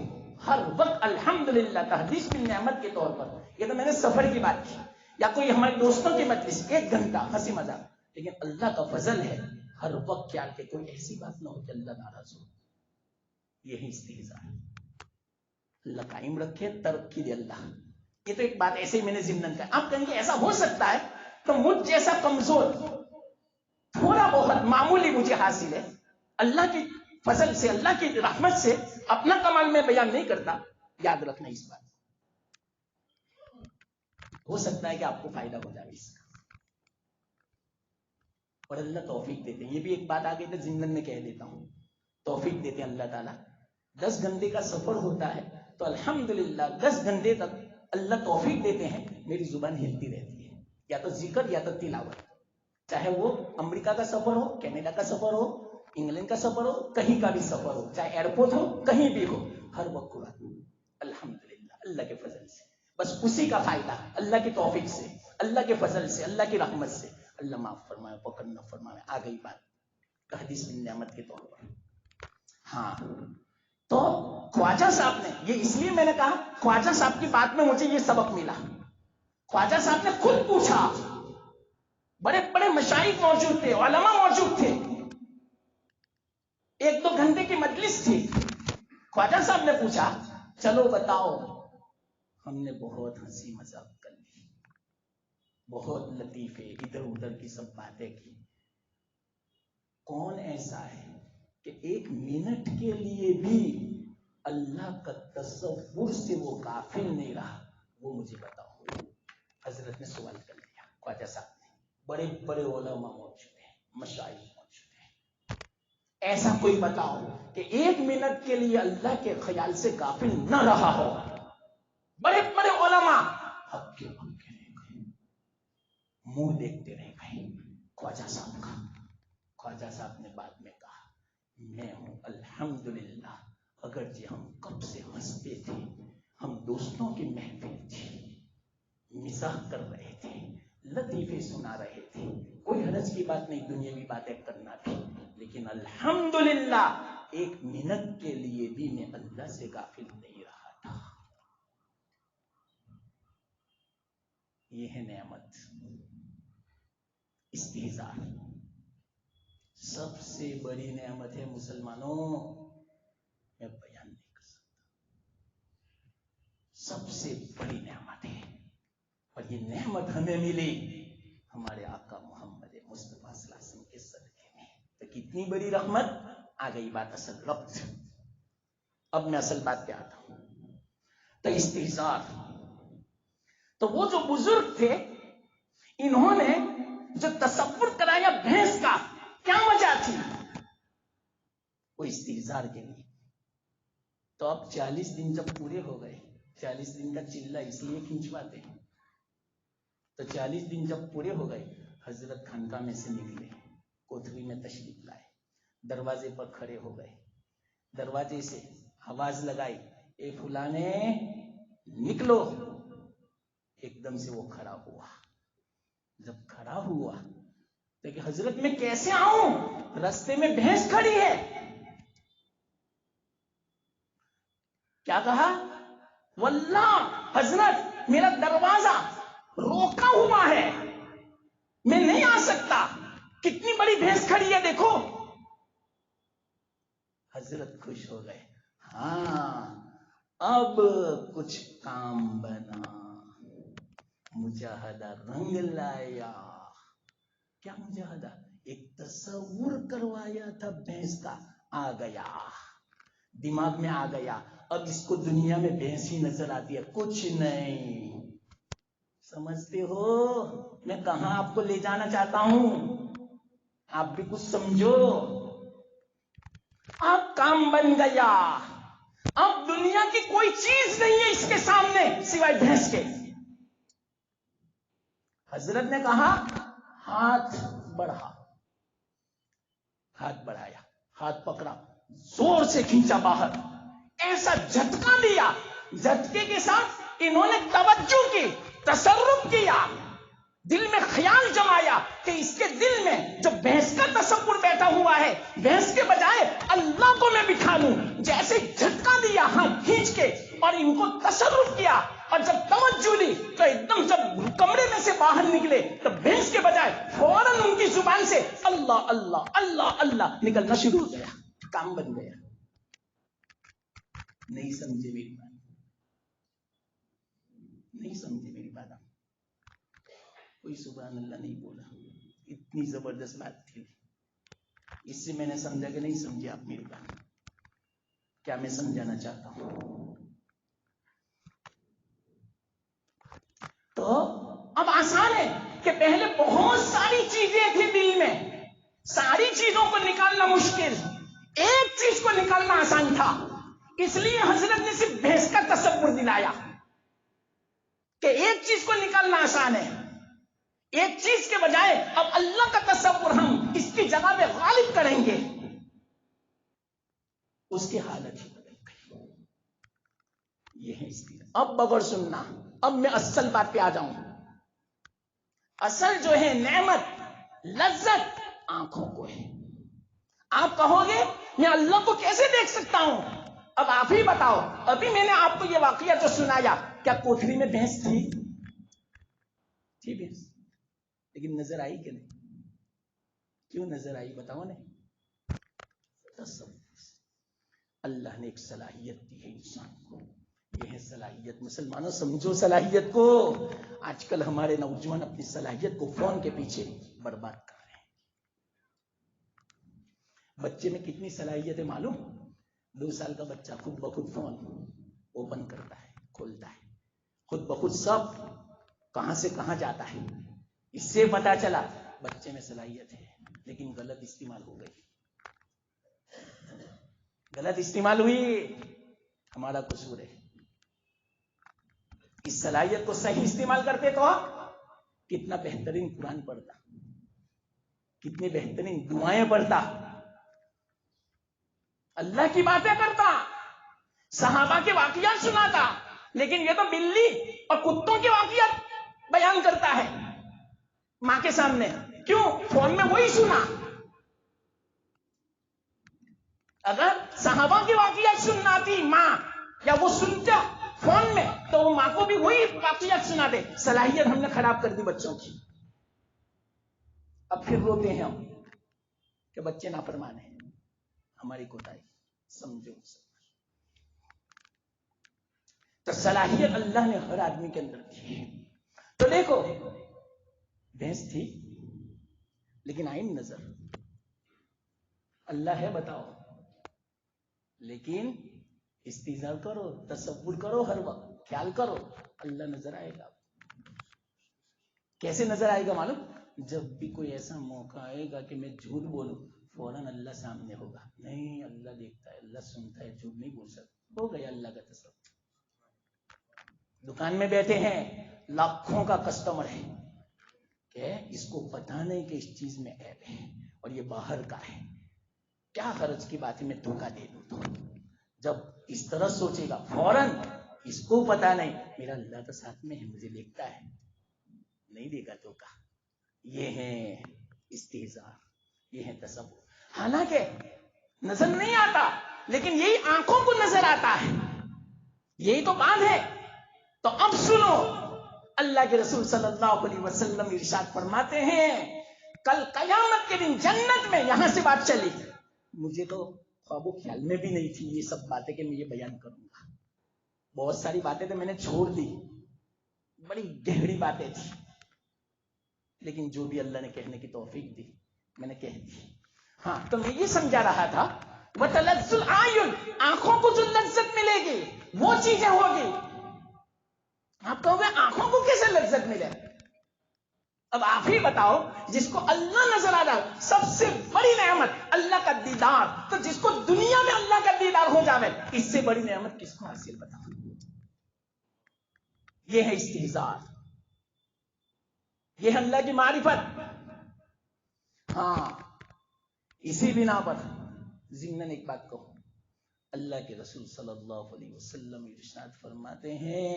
ہر وقت الحمدللہ. تحدیث بن نعمت کے طور پر یہ تو میں نے سفر کی بات کی، یا کوئی ہمارے دوستوں کی مجلس 1 گھنٹہ ہنسی مذاق. لیکن اللہ کا فضل ہے ہر وقت کیا کہ کوئی ایسی بات نہ ہو کہ اللہ ناراض ہو. یہی استہزاء ہے. اللہ قائم رکھے، ترقی دے اللہ. یہ تو ایک بات ایسے ہی میں نے ضمن کہا. آپ کہیں گے ایسا ہو سکتا ہے تو مجھ جیسا کمزور تھوڑا بہت معمولی مجھے حاصل ہے، اللہ کی فضل سے، اللہ کی رحمت سے. اپنا کمال میں بیان نہیں کرتا. یاد رکھنا اس بات. ہو سکتا ہے کہ آپ کو فائدہ ہو جائے اس کا، اور اللہ توفیق دیتے ہیں. یہ بھی ایک بات آگے تو ضمن میں کہہ دیتا ہوں، توفیق دیتے ہیں اللہ تعالیٰ. 10 گھنٹے کا سفر ہوتا ہے تو الحمدللہ 10 گھنٹے تک اللہ توفیق دیتے ہیں میری زبان ہلتی رہتی ہے، یا تو ذکر یا تو تلاوت. چاہے وہ امریکہ کا سفر ہو، کینیڈا کا سفر ہو، انگلینڈ کا سفر ہو، کہیں کا بھی سفر ہو، چاہے ایئرپورٹ ہو، کہیں بھی ہو، ہر وقت قرآن. الحمدللہ اللہ کے فضل سے. بس اسی کا فائدہ اللہ کی توفیق سے، اللہ کے فضل سے، اللہ کی رحمت سے. اللہ معاف فرمائے، پکڑ نہ فرمائے. آ گئی بات حدیث بن نعمت کے طور پر. ہاں تو خواجہ صاحب نے، یہ اس لیے میں نے کہا خواجہ صاحب کی بات میں مجھے یہ سبق ملا. خواجہ صاحب نے خود پوچھا، بڑے بڑے مشائخ موجود تھے، علماء موجود تھے، 1-2 گھنٹے کی مجلس تھی. خواجہ صاحب نے پوچھا چلو بتاؤ. ہم نے بہت ہنسی مذاق کر لی، بہت لطیفے ادھر ادھر کی سب باتیں کی. کون ایسا ہے کہ 1 منٹ کے لیے بھی اللہ کا تصور سے وہ غافل نہیں رہا؟ وہ مجھے بتاؤ. حضرت نے سوال کر لیا خواجہ صاحب نے. बड़े बड़े उलमा मौजूद हैं, मशाइख मौजूद हैं। ऐसा कोई बताओ कि 1 मिनट के लिए अल्लाह के ख्याल से गाफिल न रहा हो। बड़े बड़े उलमा हक्के बक्के रह गए, मुंह देखते रह गए। ख्वाजा साहब का, ख्वाजा साहब ने बाद में कहा, मैं हूं अल्हम्दुलिल्लाह, अगर जी हम कब से हंसते थे, हम दोस्तों की महफिल थी, मिजाह कर रहे थे, लतीफे सुना रहे थे, कोई हरज की बात नहीं, दुनियावी बातें करना थी, लेकिन अल्हम्दुलिल्लाह 1 मिनट के लिए भी मैं अल्लाह से गाफिल नहीं रहा था। ये है नेमत, इस्तिहज़ार। सबसे बड़ी नेमत है मुसलमानों, मैं बयान नहीं कर सकता, सबसे बड़ी नेमत है। और ये नेमत हमें मिली हमारे आका मोहम्मद मुस्तफा सल्लल्लाहु अलैहि वसल्लम के सदके में। तो कितनी बड़ी रहमत। आ गई बात असल रब्त। अब मैं असल बात पे आता हूं। तो इस्तिहज़ार, तो वो जो बुजुर्ग थे, इन्होंने जो तसव्वुर कराया भैंस का, क्या वजह थी? वो इस्तिहज़ार के लिए। तो अब 40 दिन जब पूरे हो गए, 40 दिन का चिल्ला इसलिए खिंचवाते हैं, तो 40 दिन जब पूरे हो गए, हजरत खानका में से निकले, कोठरी में तशरीफ लाए, दरवाजे पर खड़े हो गए, दरवाजे से आवाज लगाई, ए फुलाने निकलो। एकदम से वो खड़ा हुआ। जब खड़ा हुआ तो कि हजरत मैं कैसे आऊं, रास्ते में भैंस खड़ी है। क्या कहा? वल्लाह हजरत मेरा दरवाजा रोका हुआ है, मैं नहीं आ सकता, कितनी बड़ी भैंस खड़ी है देखो। हजरत खुश हो गए, हाँ अब कुछ काम बना, मुजाहदा रंग लाया। क्या मुजाहदा? एक तसव्वुर करवाया था भैंस का, आ गया, दिमाग में आ गया। अब इसको दुनिया में भैंस ही नजर आती है, कुछ नहीं। समझते हो मैं कहां आपको ले जाना चाहता हूं? आप भी कुछ समझो। अब काम बन गया, अब दुनिया की कोई चीज नहीं है इसके सामने सिवाय भैंस के। हजरत ने कहा हाथ बढ़ा, हाथ बढ़ाया, हाथ पकड़ा, जोर से खींचा बाहर, ऐसा झटका दिया, झटके के साथ इन्होंने तवज्जो की, तसर्रुफ किया, दिल में ख्याल जमाया कि इसके दिल में जो भैंस का तसव्वुर बैठा हुआ है, भैंस के बजाय अल्लाह को मैं बिठा लूं। जैसे झटका दिया हाथ खींच के और इनको तसर्रुफ किया, और जब तवज्जो ली तो एकदम जब कमरे में से बाहर निकले तो भैंस के बजाय फौरन उनकी जुबान से अल्लाह अल्लाह अल्लाह अल्लाह निकलना शुरू हो गया। काम बन गया। नहीं समझे मेरी बात? नहीं समझे मेरी बात? कोई सुभान अल्लाह नहीं बोला। इतनी जबरदस्त बात थी। इससे मैंने समझा कि नहीं समझे आप मेरी बात। क्या मैं समझाना चाहता हूं? तो अब आसान है कि पहले बहुत सारी चीजें थी दिल में, सारी चीजों को निकालना मुश्किल, एक चीज को निकालना आसान था। इसलिए हजरत ने सिर्फ भैंस का तसव्वुर दिलाया कि एक चीज को निकालना आसान है, एक चीज के बजाय अब अल्लाह का तसव्वुर हम इसकी जगह पे गालिब करेंगे। उसकी हालत ही बदल गई। ये है इसकी। अब बगैर सुनना, अब मैं असल बात पे आ जाऊं। असल जो है नेमत, लज्जत आंखों को है। आप कहोगे मैं अल्लाह को कैसे देख सकता हूं? अब आप ही बताओ। अभी मैंने आपको ये वाकया जो सुनाया, क्या कोठरी में भैंस थी? थी भैंस, लेकिन नजर आई कि नहीं? क्यों नजर आई बताओ ने? अल्लाह ने एक सलाहियत दी है इंसान को। यह है सलाहियत। मुसलमानों समझो सलाहियत को। आजकल हमारे नौजवान अपनी सलाहियत को फोन के पीछे बर्बाद कर रहे हैं। बच्चे में कितनी सलाहियत है मालूम? 2 साल का बच्चा खुद ब खुद फोन ओपन करता है, खोलता है, खुद ब खुद सब कहां से कहां जाता है। इससे पता चला بچے میں صلاحیت ہے لیکن غلط استعمال ہو گئی، غلط استعمال ہوئی، ہمارا قصور ہے۔ اس صلاحیت کو صحیح استعمال کرتے تو کتنا بہترین قرآن پڑھتا، کتنی بہترین دعائیں پڑھتا، اللہ کی باتیں کرتا، صحابہ کے واقعات سناتا، لیکن یہ تو بلی اور کتوں کے واقعات بیان کرتا ہے ماں کے سامنے۔ کیوں؟ فون میں وہی سنا۔ اگر صحابہ کے واقعات سننا تھی ماں یا وہ سنتا فون میں تو وہ ماں کو بھی وہی واقعات سنا دے۔ صلاحیت ہم نے خراب کر دی بچوں کی، اب پھر روتے ہیں ہم کہ بچے نافرمان ہیں، ہماری کوتاہی سمجھو۔ تو صلاحیت اللہ نے ہر آدمی کے اندر دی ہے۔ تو دیکھو بھینس تھی لیکن آئین نظر، اللہ ہے بتاؤ، لیکن استظار کرو، تصور کرو، ہر وقت خیال کرو اللہ نظر آئے گا۔ کیسے نظر آئے گا معلوم؟ جب بھی کوئی ایسا موقع آئے گا کہ میں جھوٹ بولوں فوراً اللہ سامنے ہوگا، نہیں اللہ دیکھتا ہے، اللہ سنتا ہے، جھوٹ نہیں بول سکتا، ہو گیا اللہ کا تصور۔ دکان میں بیٹھے ہیں، لاکھوں کا کسٹمر ہے، کہ اس کو پتا نہیں کہ اس چیز میں عیب ہے اور یہ باہر کا ہے، کیا غرض کی بات ہے میں دھوکہ دے دوں تو؟ جب اس طرح سوچے گا فوراً، اس کو پتا نہیں میرا اللہ تو ساتھ میں ہے، مجھے دیکھتا ہے، نہیں دے گا دھوکہ۔ یہ ہے استہزاء، یہ ہے تصور۔ حالانکہ نظر نہیں آتا لیکن یہی آنکھوں کو نظر آتا ہے، یہی تو بات ہے۔ تو اب سنو، اللہ کے رسول صلی اللہ علیہ وسلم ارشاد فرماتے ہیں کل قیامت کے دن جنت میں، یہاں سے بات چلی، مجھے تو خواب و خیال میں بھی نہیں تھی یہ سب باتیں کہ میں یہ بیان کروں گا، بہت ساری باتیں تو میں نے چھوڑ دی، بڑی گہری باتیں تھی، لیکن جو بھی اللہ نے کہنے کی توفیق دی میں نے کہہ دی۔ ہاں تو میں یہ سمجھا رہا تھا وَتَلَذُّ الْأَعْيُنِ، آنکھوں کو جو لذت ملے گی وہ چیزیں ہوگی۔ آپ کہو گے آنکھوں کو کیسے لذت ملے؟ اب آپ ہی بتاؤ، جس کو اللہ نظر آ رہا سب سے بڑی نعمت اللہ کا دیدار، تو جس کو دنیا میں اللہ کا دیدار ہو جاوے اس سے بڑی نعمت کس کو حاصل بتاؤ؟ یہ ہے استہزار، یہ ہے اللہ کی معرفت۔ ہاں اسی بنا پر ضمناً ایک بات کہوں، اللہ کے رسول صلی اللہ علیہ وسلم ارشاد فرماتے ہیں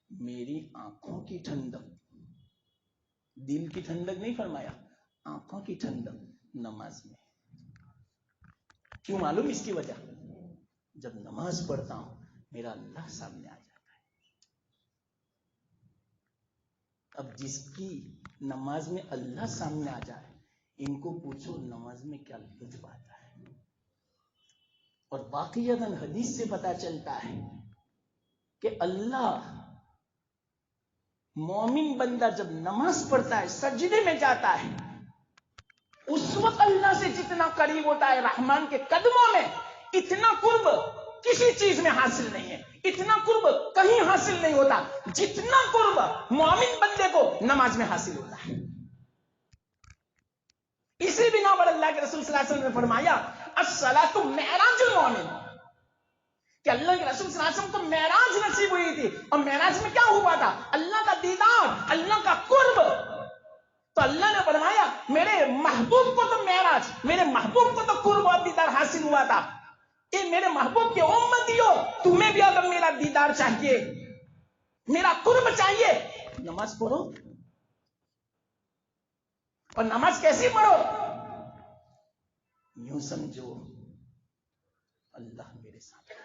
میری آنکھوں کی ٹھنڈک، دل کی ٹھنڈک نہیں فرمایا، آنکھوں کی ٹھنڈک نماز میں۔ کیوں معلوم اس کی وجہ؟ جب نماز پڑھتا ہوں میرا اللہ سامنے آ جاتا ہے۔ اب جس کی نماز میں اللہ سامنے آ جائے ان کو پوچھو نماز میں کیا لطف آتا ہے۔ اور واقعتاً حدیث سے پتا چلتا ہے کہ اللہ مومن بندہ جب نماز پڑھتا ہے سجدے میں جاتا ہے اس وقت اللہ سے جتنا قریب ہوتا ہے رحمان کے قدموں میں، اتنا قرب کسی چیز میں حاصل نہیں ہے، اتنا قرب کہیں حاصل نہیں ہوتا جتنا قرب مومن بندے کو نماز میں حاصل ہوتا ہے۔ اسی بنا پر اللہ کے رسول صلی اللہ علیہ وسلم نے فرمایا الصلاۃ معراج المومن، کہ اللہ کے رسول صلی اللہ علیہ وسلم کو معراج نصیب ہوئی تھی، اور معراج میں کیا ہوا تھا؟ اللہ کا دیدار، اللہ کا قرب۔ تو اللہ نے فرمایا میرے محبوب کو تو معراج، میرے محبوب کو تو قرب اور دیدار حاصل ہوا تھا، اے میرے محبوب کے امتیوں تمہیں بھی اگر میرا دیدار چاہیے، میرا قرب چاہیے، نماز پڑھو۔ اور نماز کیسی پڑھو؟ یوں سمجھو اللہ میرے سامنے۔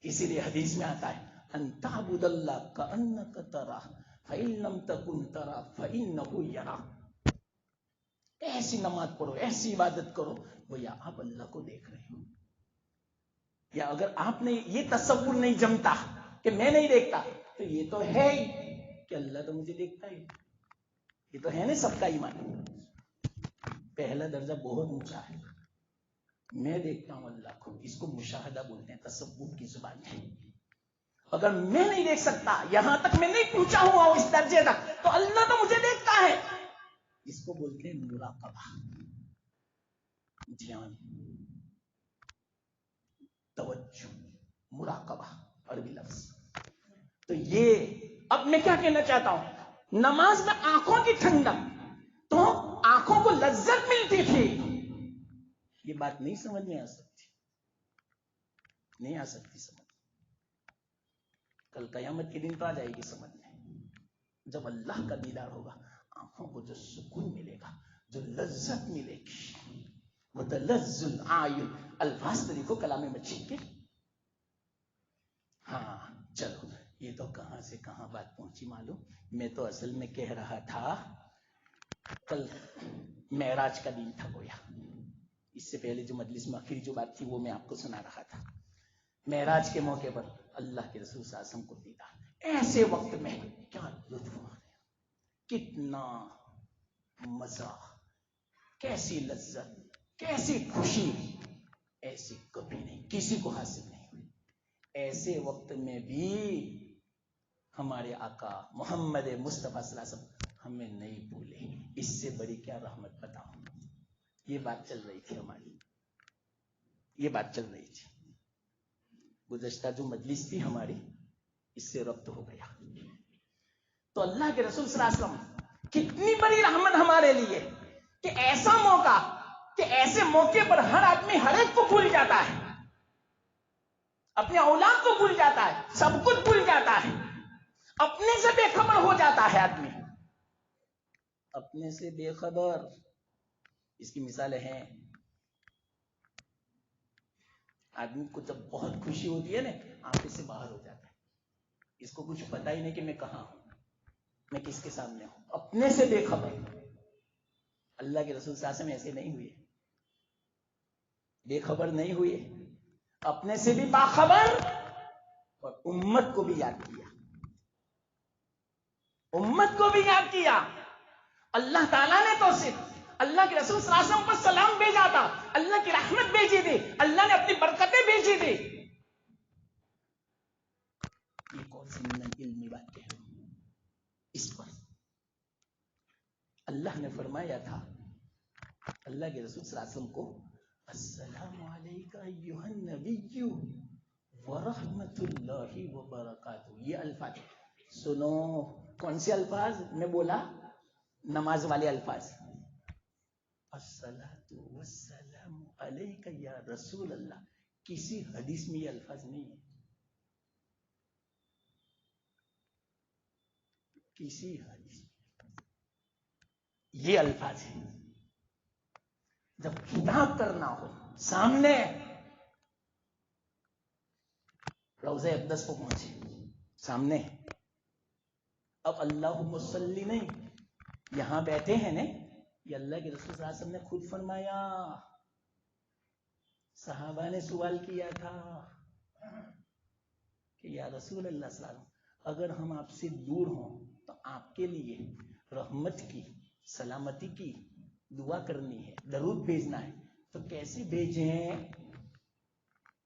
اسی لیے حدیث میں آتا ہے ان تعبد اللہ کأنک تراہ فإن لم تکن تراہ فإنہ یراک۔ ایسی نماز پڑھو، ایسی عبادت کرو گویا آپ اللہ کو دیکھ رہے ہو۔ یا اگر آپ نے یہ تصور نہیں جمتا کہ میں نہیں دیکھتا تو یہ تو ہے ہی کہ اللہ تو مجھے دیکھتا ہی، یہ تو ہے نا سب کا ایمان۔ پہلا درجہ بہت اونچا ہے، میں دیکھتا ہوں اللہ کو، اس کو مشاہدہ بولتے ہیں، تصور کی زبان ہے۔ اگر میں نہیں دیکھ سکتا، یہاں تک میں نہیں پہنچا ہوا ہوں اس درجے تک، تو اللہ تو مجھے دیکھتا ہے۔ اس کو بولتے ہیں مراقبہ، دھیان، توجہ، مراقبہ عربی لفظ. تو یہ اب میں کیا کہنا چاہتا ہوں، نماز میں آنکھوں کی ٹھنڈک، تو آنکھوں کو لذت ملتی تھی، یہ بات نہیں سمجھ میں آ سکتی، نہیں آ سکتی سمجھ. کل قیامت کے دن تو آ جائے گی سمجھ میں، جب اللہ کا دیدار ہوگا، آنکھوں کو جو سکون ملے گا، جو لذت ملے گی. متلذ العین، الفاظ تو دیکھو کلام مجید کے. ہاں چلو، یہ تو کہاں سے کہاں بات پہنچی معلوم. میں تو اصل میں کہہ رہا تھا کل معراج کا دن تھا گویا. اس سے پہلے جو مجلس میں آخری جو بات تھی وہ میں آپ کو سنا رہا تھا. معراج کے موقع پر اللہ کے رسول صلی اللہ علیہ وسلم کو دیدار، ایسے وقت میں کیا لطف آ رہا، کتنا مزہ، کیسی لذت، کیسی خوشی، ایسی کبھی نہیں، کسی کو حاصل نہیں ہوئی. ایسے وقت میں بھی ہمارے آقا محمد مصطفیٰ صلی اللہ علیہ وسلم ہمیں نہیں بھولے. اس سے بڑی کیا رحمت بتاؤں. یہ بات چل رہی تھی ہماری، یہ بات چل رہی تھی. گزشتہ جو مجلس تھی ہماری، اس سے ربط ہو گیا. تو اللہ کے رسول صلی اللہ علیہ وسلم کتنی بڑی رحمت ہمارے لیے کہ ایسا موقع، کہ ایسے موقع پر ہر آدمی ہر ایک کو بھول جاتا ہے، اپنے اولاد کو بھول جاتا ہے، سب کچھ بھول جاتا ہے، اپنے سے بے خبر ہو جاتا ہے آدمی، اپنے سے بے خبر. اس کی مثالیں ہیں. آدمی کو جب بہت خوشی ہوتی ہے نا، آنکھوں سے باہر ہو جاتا ہے، اس کو کچھ پتا ہی نہیں کہ میں کہاں ہوں، میں کس کے سامنے ہوں، اپنے سے بے خبر. اللہ کے رسول صلی اللہ علیہ وسلم ایسے نہیں ہوئے، بے خبر نہیں ہوئے، اپنے سے بھی باخبر اور امت کو بھی یاد کیا، امت کو بھی یاد کیا. اللہ تعالیٰ نے تو صرف اللہ کے رسول صلی اللہ علیہ وسلم پر سلام بھیجا تھا، اللہ کی رحمت بھیجی تھی، اللہ نے اپنی برکتیں بھیجی تھی. یہ کون سی علمی بات کہہ رہا ہوں. اس پر اللہ نے فرمایا تھا اللہ کے رسول صلی اللہ علیہ وسلم کو، السلام علیکہ ایھا النبی ورحمۃ اللہ وبرکاتہ. یہ الفاظ سنو، کون سے الفاظ میں بولا؟ نماز والے الفاظ. الصلاۃ والسلام علیکہ یا رسول اللہ. کسی حدیث میں یہ الفاظ نہیں ہے، کسی حدیث میں یہ الفاظ ہیں. جب خطاب کرنا ہو سامنے، روضہ اقدس کو پہنچے سامنے، اب اللہم صلی نہیں، یہاں بیٹھے ہیں نا، یہ اللہ کے رسول صلی اللہ علیہ وسلم نے خود فرمایا. صحابہ نے سوال کیا تھا کہ یا رسول اللہ صلی اللہ علیہ وسلم، اگر ہم آپ سے دور ہوں تو آپ کے لیے رحمت کی، سلامتی کی دعا کرنی ہے، درود بھیجنا ہے، تو کیسے بھیجیں؟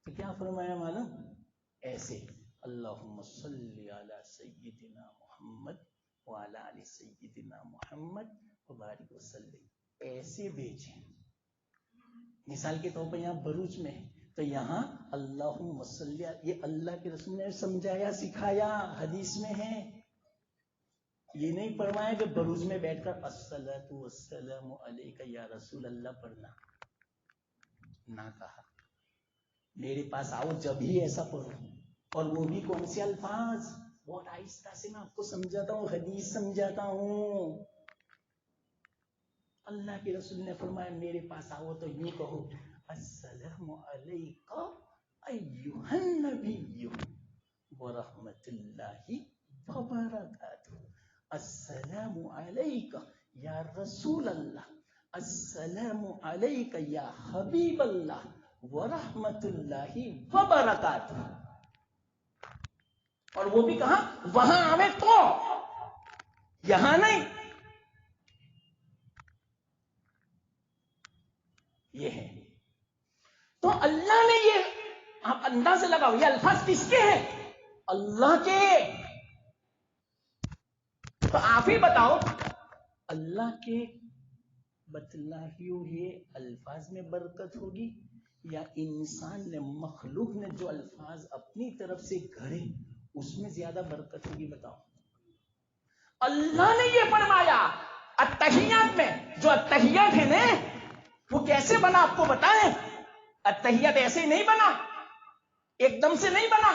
تو کیا فرمایا معلوم؟ ایسے، اللہم صلی علی سیدنا محمد وعلی آل سیدنا محمد وبارک وسلم. ایسے بھیجیں. مثال کے طور پر یہاں بروج میں تو یہاں اللہم صلی، یہ اللہ کے رسول نے سمجھایا، سکھایا، حدیث میں ہے. یہ نہیں فرمایا کہ بروج میں بیٹھ کر الصلاۃ والسلام علیکہ یا رسول اللہ پڑھنا، نہ کہا. میرے پاس آؤ جب ہی ایسا پڑھو، اور وہ بھی کون سے الفاظ، بہت آہستہ سے میں آپ کو سمجھاتا ہوں، حدیث سمجھاتا ہوں. اللہ کے رسول نے فرمایا میرے پاس آؤ تو یوں کہو، السلام علیکہ ایھا النبی ورحمۃ اللہ وبرکاتہ. السلام علیکہ یا رسول اللہ، السلام علیکہ یا حبیب اللہ ورحمۃ اللہ وبرکاتہ. اور وہ بھی کہاں؟ وہاں آوے تو، یہاں نہیں. یہ ہے. تو اللہ نے یہ، آپ اندازہ لگاؤ یہ الفاظ کس کے ہیں؟ اللہ کے. تو آپ ہی بتاؤ اللہ کے बतलाइयो ये अल्फाज में बरकत होगी या इंसान ने मखलूक ने जो अल्फाज अपनी तरफ से घड़े उसमें ज्यादा बरकत होगी? बताओ। अल्लाह ने ये फरमाया अत्तहियात में, जो अत्तहियात है ना वो कैसे बना आपको बताएं? अत्तहियात ऐसे ही नहीं बना, एकदम से नहीं बना।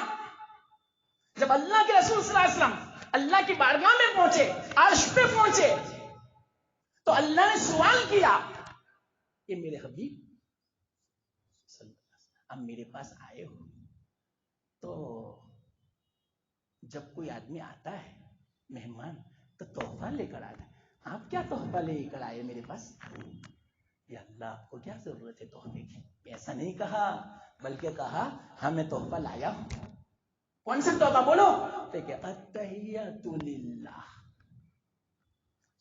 जब अल्लाह के रसूल सल्लल्लाहु अलैहि वसल्लम अल्लाह की बारगाह में पहुंचे, अर्श पे पहुंचे, तो अल्लाह ने सवाल किया कि मेरे हबीब अब मेरे पास आए हो, तो जब कोई आदमी आता है मेहमान तो तोहफा लेकर आता है, आप क्या तोहफा लेकर आए मेरे पास? या अल्लाह आपको क्या जरूरत है तोहफे की? ऐसा नहीं कहा, बल्कि कहा हाँ मैं तोहफा लाया हूं। कौन सा तोहफा बोलो? तो क्या अत्तहियातु लिल्लाह,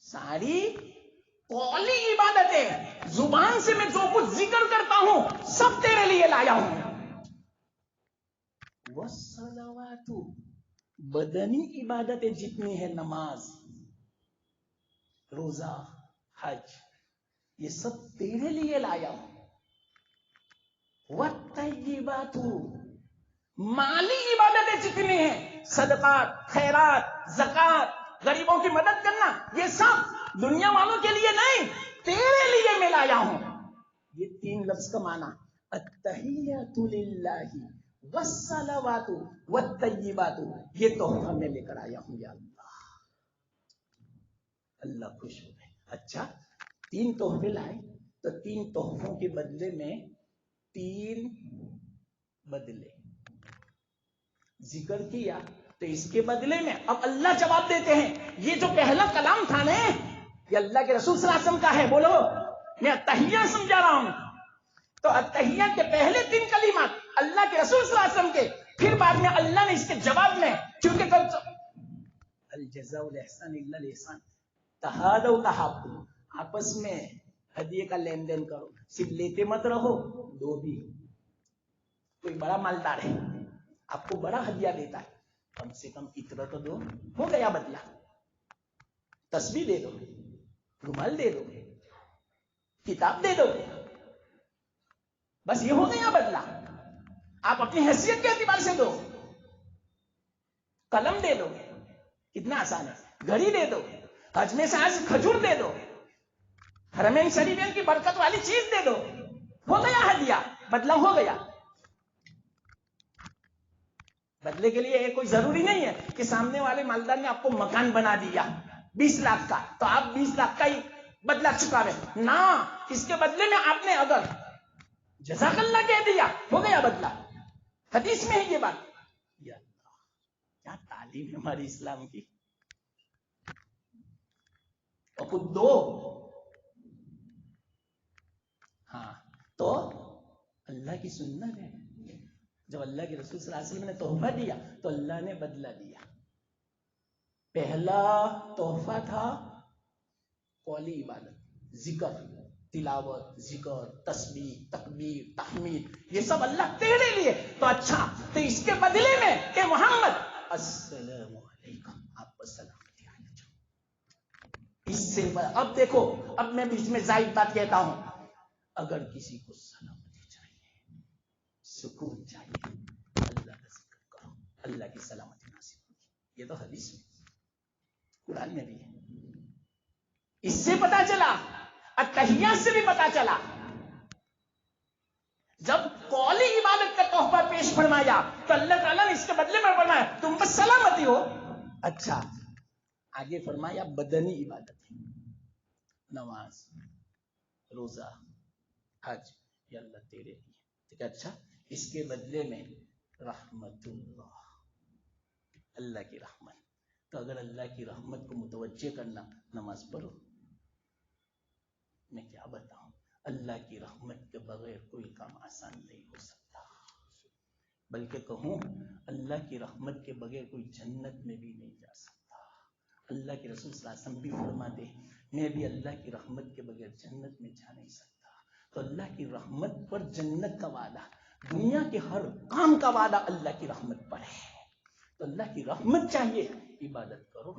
सारी कौली इबादतें, जुबान से मैं जो कुछ जिक्र करता हूं सब तेरे लिए लाया हूं। वस्सलावातु, बदनी इबादतें जितनी है, नमाज, रोजा, हज, ये सब तेरे लिए लाया हूं। वत्तय्यिबातु, माली इबादतें जितनी हैं, सदकात, खैरात, ज़कात, गरीबों की मदद करना, ये सब दुनिया वालों के लिए नहीं, तेरे लिए मैं लाया हूं। ये तीन लफ्ज का माना अत्तहियातु लिल्लाही वस्सलावातु वत्तय्यिबातु, ये तोहफा मैं लेकर आया हूं या अल्लाह। अल्लाह खुश हो गए। अच्छा, तीन तोहफे लाए तो तीन तोहफों के बदले में तीन बदले जिक्र किया, तो इसके बदले में अब अल्लाह जवाब देते हैं, ये जो पहला कलाम था ना ये अल्लाह के रसूल सल्लल्लाहु अलैहि वसल्लम का है। बोलो, मैं अत्तहिया समझा रहा हूं, तो अत्तहिया के पहले तीन कलिमात अल्लाह के रसूल सल्लल्लाहु अलैहि वसल्लम के, फिर बाद में अल्लाह ने इसके जवाब में, क्योंकि अल जज़ाउल इहसान इल्लल इहसान, तहादौ तहाब्बु, आपस में हदिये का लेन देन करो, सिर्फ लेते मत रहो, दो भी। कोई बड़ा मालदार है, आपको बड़ा हदिया देता है, कम से कम इतना तो दो, हो गया बदला। तस्बीह दे दो, रुमाल दे दो, किताब दे दो, बस ये हो गया बदला। आप अपनी हैसियत के एतबार से दो, कलम दे दो, कितना आसान है, घड़ी दे दो, हज में से आज खजूर दे दो, हरमैन शरीफैन की बरकत वाली चीज दे दो, हो गया हदिया, बदला हो गया। बदले के लिए कोई जरूरी नहीं है कि सामने वाले मालदार ने आपको मकान बना दिया 20 लाख का, तो आप 20 लाख का ही बदला चुकावे ना, इसके बदले में आपने अगर जज़ाकल्लाह कह दिया, हो गया बदला। हदीस में है ये बात। या अल्लाह, क्या तालीम है हमारी इस्लाम की। और कुछ दो, हाँ, तो अल्लाह की सुन्नत है। जब अल्लाह के रसूल सल्लल्लाहु अलैहि वसल्लम ने तोहफा दिया तो अल्लाह ने बदला दिया। पहला तोहफा था कौली इबादत, जिक्र, तिलावत, जिक्र, तस्बीह, तकबीर, तहमीद, ये सब अल्लाह तेरे लिए। तो अच्छा, तो इसके बदले में ए मोहम्मद अस्सलामु अलैकुम, आप पर सलामती आने जाओ। इससे अब देखो, अब मैं बीच में जायद बात कहता हूं, अगर किसी को सलामती चाहिए, सुकून चाहिए, अल्लाह का जिक्र करो, अल्लाह की सलामती नसीब होगी। ये तो हदीस में, कुरान में भी है। इससे पता चला, अत्तहिया से भी पता चला, जब कौली इबादत का तोहफा पेश फरमाया तो अल्लाह ताला ने इसके बदले में फरमाया तुम पर सलामती हो। अच्छा, आगे फरमाया बदनी इबादत, नमाज, रोजा, हज, ये अल्लाह तेरे लिए। ठीक है, अच्छा, इसके बदले में रहमतुल्लाह, अल्लाह की रहमत। तो अगर अल्लाह की रहमत को मुतवज्जे करना, नमाज पढ़ो। मैं क्या बताऊं, अल्लाह की रहमत के बगैर कोई काम आसान नहीं हो सकता, बल्कि कहूं अल्लाह की रहमत के बगैर कोई जन्नत में भी नहीं जा सकता। अल्लाह के रसूल सल्लल्लाहु अलैहि वसल्लम भी फरमाते, मैं भी अल्लाह की रहमत के बगैर जन्नत में जा नहीं सकता। तो अल्लाह की रहमत पर जन्नत का वादा, दुनिया के हर काम का वादा अल्लाह की रहमत पर है। तो अल्लाह की रहमत चाहिए, इबादत करो।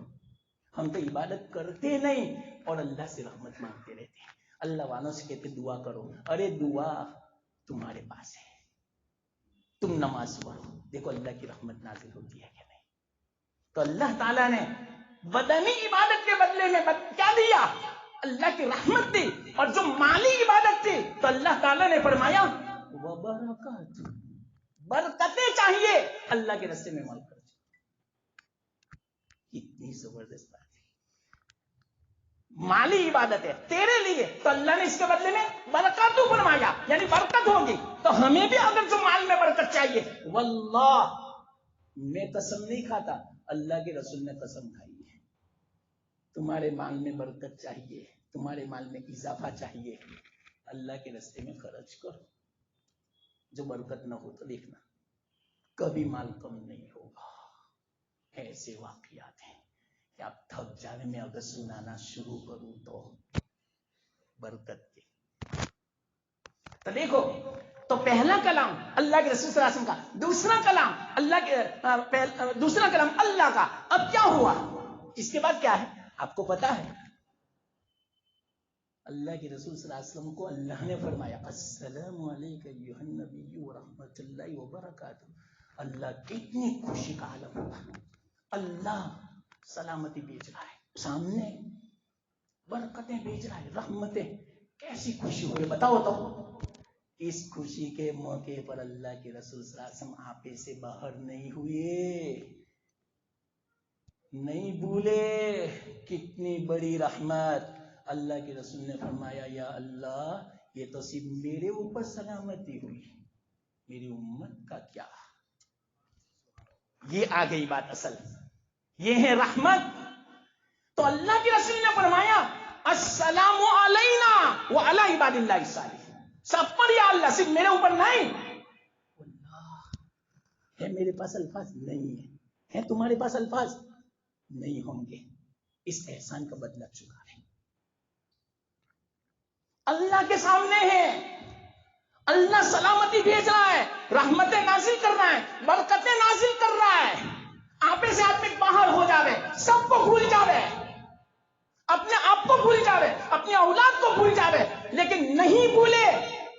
हम तो इबादत करते नहीं और अल्लाह से रहमत मांगते रहते हैं। अल्लाह वालों से कहते दुआ करो, अरे दुआ तुम्हारे पास है, तुम नमाज पढ़ो, देखो अल्लाह की रहमत नाजिल होती है कि नहीं। तो अल्लाह ताला ने बदनी इबादत के बदले में क्या दिया? अल्लाह की रहमत दी। और जो माली इबादत थी तो अल्लाह ताला ने फरमाया व बरकत, बरकतें चाहिए अल्लाह के रास्ते में माल खर्च। कितनी जबरदस्त बात है। माली इबादत है तेरे लिए, तो अल्लाह ने इसके बदले में बरकत फरमाया, यानी बरकत होगी। तो हमें भी अगर जो माल में बरकत चाहिए, वल्लाह मैं कसम नहीं खाता, अल्लाह के रसूल ने कसम खाई है, तुम्हारे माल में बरकत चाहिए, तुम्हारे माल में इजाफा चाहिए, अल्लाह के रास्ते में खर्च करो। जो बरकत ना हो तो देखना कभी माल कम नहीं होगा। ऐसे वाकयात हैं कि आप थक जाने में अगर सुनाना शुरू करूं तो बरकत के। तो देखो, तो पहला कलाम अल्लाह के रसूल सल्लल्लाहु अलैहि वसल्लम का, दूसरा कलाम दूसरा कलाम अल्लाह का। अब क्या हुआ इसके बाद? क्या है आपको पता है? अल्लाह के रसूल सल्लल्लाहु अलैहि वसल्लम को अल्लाह ने फरमाया अस्सलामु अलैका अय्युहन नबिय्यु व रहमतुल्लाहि व बरकातुहू। अल्लाह कितनी खुशी का आलम होगा, अल्लाह सलामती भेज रहा है, सामने बरकतें भेज रहा है, रहमतें। कैसी खुशी हुई बताओ तो। इस खुशी के मौके पर अल्लाह के रसूल सल्लल्लाहु अलैहि वसल्लम आपे से बाहर नहीं हुए, नहीं भूले कितनी बड़ी रहमत। अल्लाह के रसूल ने फरमाया या अल्लाह ये तो सिर्फ मेरे ऊपर सलामती हुई, मेरी उम्मत का क्या? ये आ गई बात असल, ये है रहमत। तो अल्लाह के रसूल ने फरमाया अस्सलामु अलैना व अला इबादिल्लाहि सालिहीन, सब पर या अल्लाह, सिर्फ मेरे ऊपर नहीं। अल्लाह है, मेरे पास अल्फाज नहीं है तुम्हारे पास अल्फाज नहीं होंगे, इस एहसान का बदला चुका है। अल्लाह के सामने है, अल्लाह सलामती भेज रहा है, रहमतें नाजिल कर रहा है, बरकतें नाजिल कर रहा है। आपे से आदमी बाहर हो जावे, सबको भूल जावे, अपने आप को भूल जावे, अपनी औलाद को भूल जावे, लेकिन नहीं भूले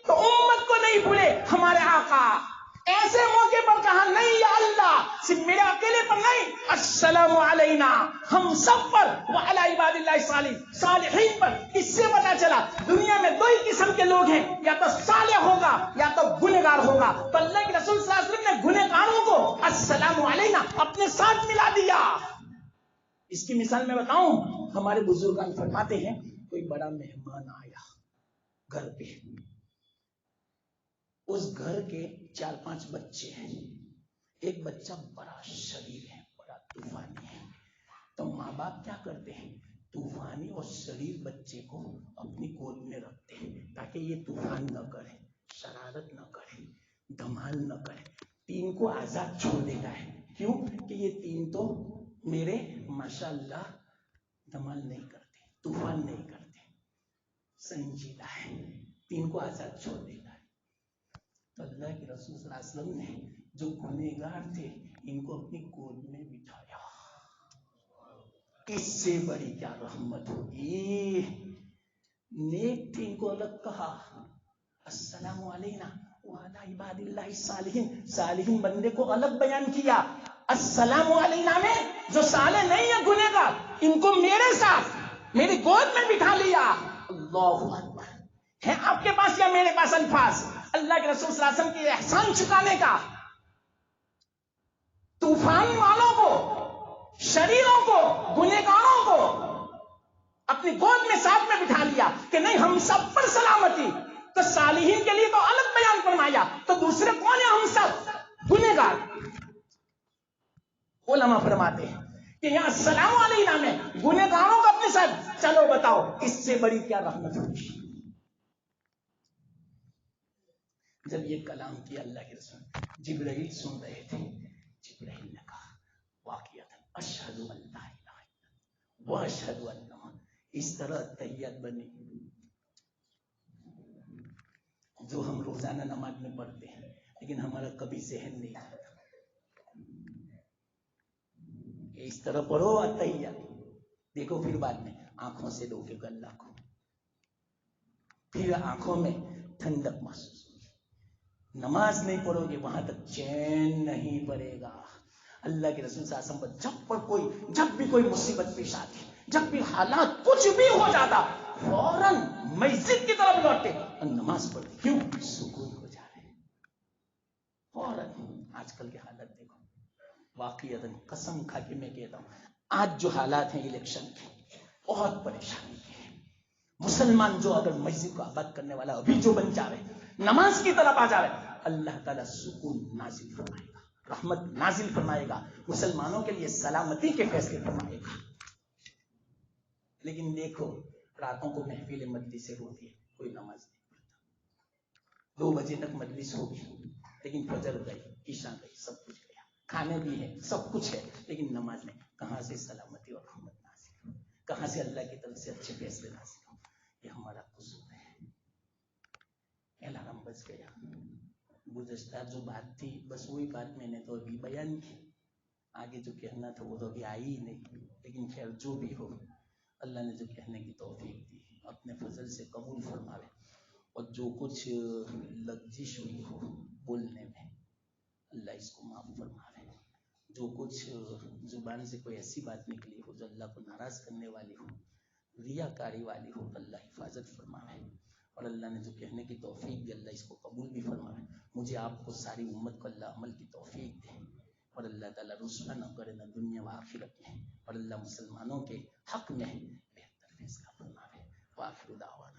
तो उम्मत को नहीं भूले हमारे आका। ऐसे मौके पर कहा नहीं या अल्लाह, सिर्फ मेरे अकेले पर नहीं, अस्सलामु अलैना, हम सब पर, व अला इबादिल्लाहि सालिहीन पर। इससे पता चला दुनिया में दो ही किस्म के लोग हैं, या तो सालेह होगा या तो गुनहगार होगा। तो अल्लाह के रसूल सल्लल्लाहु अलैहि वसल्लम ने गुनहगारों को अस्सलामु अलैना अपने साथ मिला दिया। इसकी मिसाल मैं बताऊं, हमारे बुजुर्ग फरमाते हैं कोई बड़ा मेहमान आया घर पे, उस घर के 4-5 बच्चे हैं, एक बच्चा बड़ा शरीर है, बड़ा तूफानी है। तो माँ बाप क्या करते हैं, तूफानी और शरीर बच्चे को अपनी गोद में रखते हैं ताकि ये तूफान न करे, शरारत न करे, धमाल न करे। 3 को आजाद छोड़ देता है, क्यों कि ये 3 तो मेरे माशाअल्लाह धमाल नहीं करते, तूफान नहीं करते, संजीदा है, 3 को आजाद छोड़ देता है। तो अल्लाह के रसूल सल्लल्लाहु अलैहि वसल्लम ने जो गुनहगार थे इनको अपनी गोद में बिठाया। इससे बड़ी क्या रहमत होगी। नेक थे, इनको अलग कहा अस्सलामु अलैना व अला इबादिल्लाहि सालिहीन, सालिहीन बंदे को अलग बयान किया। अस्सलामु अलैना में जो साले नहीं है गुनहगार, इनको मेरे साथ मेरी गोद में बिठा लिया। अल्लाहु अकबर। है आपके पास या मेरे पास अल्फाज अल्लाह के रसूल सल्लल्लाहु अलैहि वसल्लम के एहसान चुकाने का? तूफान वालों को, शरीरों को, गुनहगारों को अपनी गोद में साथ में बिठा लिया कि नहीं हम सब पर सलामती। तो सालिहीन के लिए तो अलग बयान फरमाया, तो दूसरे कौन है? हम सब गुनहगार। उलमा फरमाते हैं कि यहां अस्सलामु अलैना में गुनहगारों को अपने साथ, चलो बताओ इससे बड़ी क्या रहमत होगी। जब ये कलाम किया अल्लाह के रसूल, जिब्राइल सुन रहे थे, जिब्राइल ने कहा वाक़ियतन अशहदु अल्ला इलाहा इल्लल्लाह व अशहदु अन्ना मुहम्मद। इस तरह तहियत बनी जो हम रोजाना नमाज में पढ़ते हैं, लेकिन हमारा कभी ज़हन नहीं आता। इस तरह पढ़ो अतहियत, देखो फिर बाद में आंखों से लोगे अल्लाह को, پھر آنکھوں میں ٹھنڈک محسوس ہوگی. نماز نہیں پڑھو گے وہاں تک چین نہیں پڑے گا. اللہ کے رسول صلی اللہ علیہ وسلم جب بھی کوئی مصیبت پیش آتی، جب بھی حالات کچھ بھی ہو جاتا، فوراً مسجد کی طرف لوٹتے اور نماز پڑھتے. کیوں؟ سکون ہو جا رہے فوراً. آج کل کے حالات دیکھو، واقعی قسم کھا کے میں کہتا ہوں، آج جو حالات ہیں الیکشن کے، بہت پریشانی کے ہیں. مسلمان جو اگر مسجد کو آباد کرنے والا ابھی جو بن جا رہے، نماز کی طرف آ جا رہے، اللہ تعالیٰ سکون نازل فرمائے گا، رحمت نازل فرمائے گا، مسلمانوں کے لیے سلامتی کے فیصلے فرمائے گا. لیکن دیکھو، راتوں کو محفل مجلسیں ہوتی ہے، کوئی نماز نہیں پڑھتا. 2 بجے تک مجلس ہوگی، لیکن فجر گئی، عشاء گئی، سب کچھ گیا، کھانے بھی ہے، سب کچھ ہے، لیکن نماز نہیں. کہاں سے سلامتی اور رحمت نازل ہو؟ کہاں سے اللہ کی طرف سے اچھے فیصلے نازل ہو؟ یہ ہمارا قصور ہے. الارم بج گیا. گزشتہ جو بات تھی بس وہی بات میں نے تو ابھی بیان کی. آگے جو کہنا تھا وہ تو ابھی آئی ہی نہیں. لیکن خیر جو بھی ہو، اللہ نے جو کہنے کی توفیق دی اپنے فضل سے قبول فرماوے. اور جو کچھ لغزش ہوئی ہو بولنے میں، اللہ اس کو معاف فرماوے. جو کچھ زبان سے کوئی ایسی بات نکلی ہو جو اللہ کو ناراض کرنے والی ہو، ریاکاری والی ہو، اللہ حفاظت فرماوے. اور اللہ نے جو کہنے کی توفیق دی، اللہ اس کو قبول بھی فرمائے. مجھے آپ کو ساری امت کو اللہ عمل کی توفیق دے، اور اللہ تعالیٰ رسوا نہ کرے نہ دنیا و آخرت میں، اور اللہ مسلمانوں کے حق میں بہتر فیصلہ فرمائے. وآخر دعوانا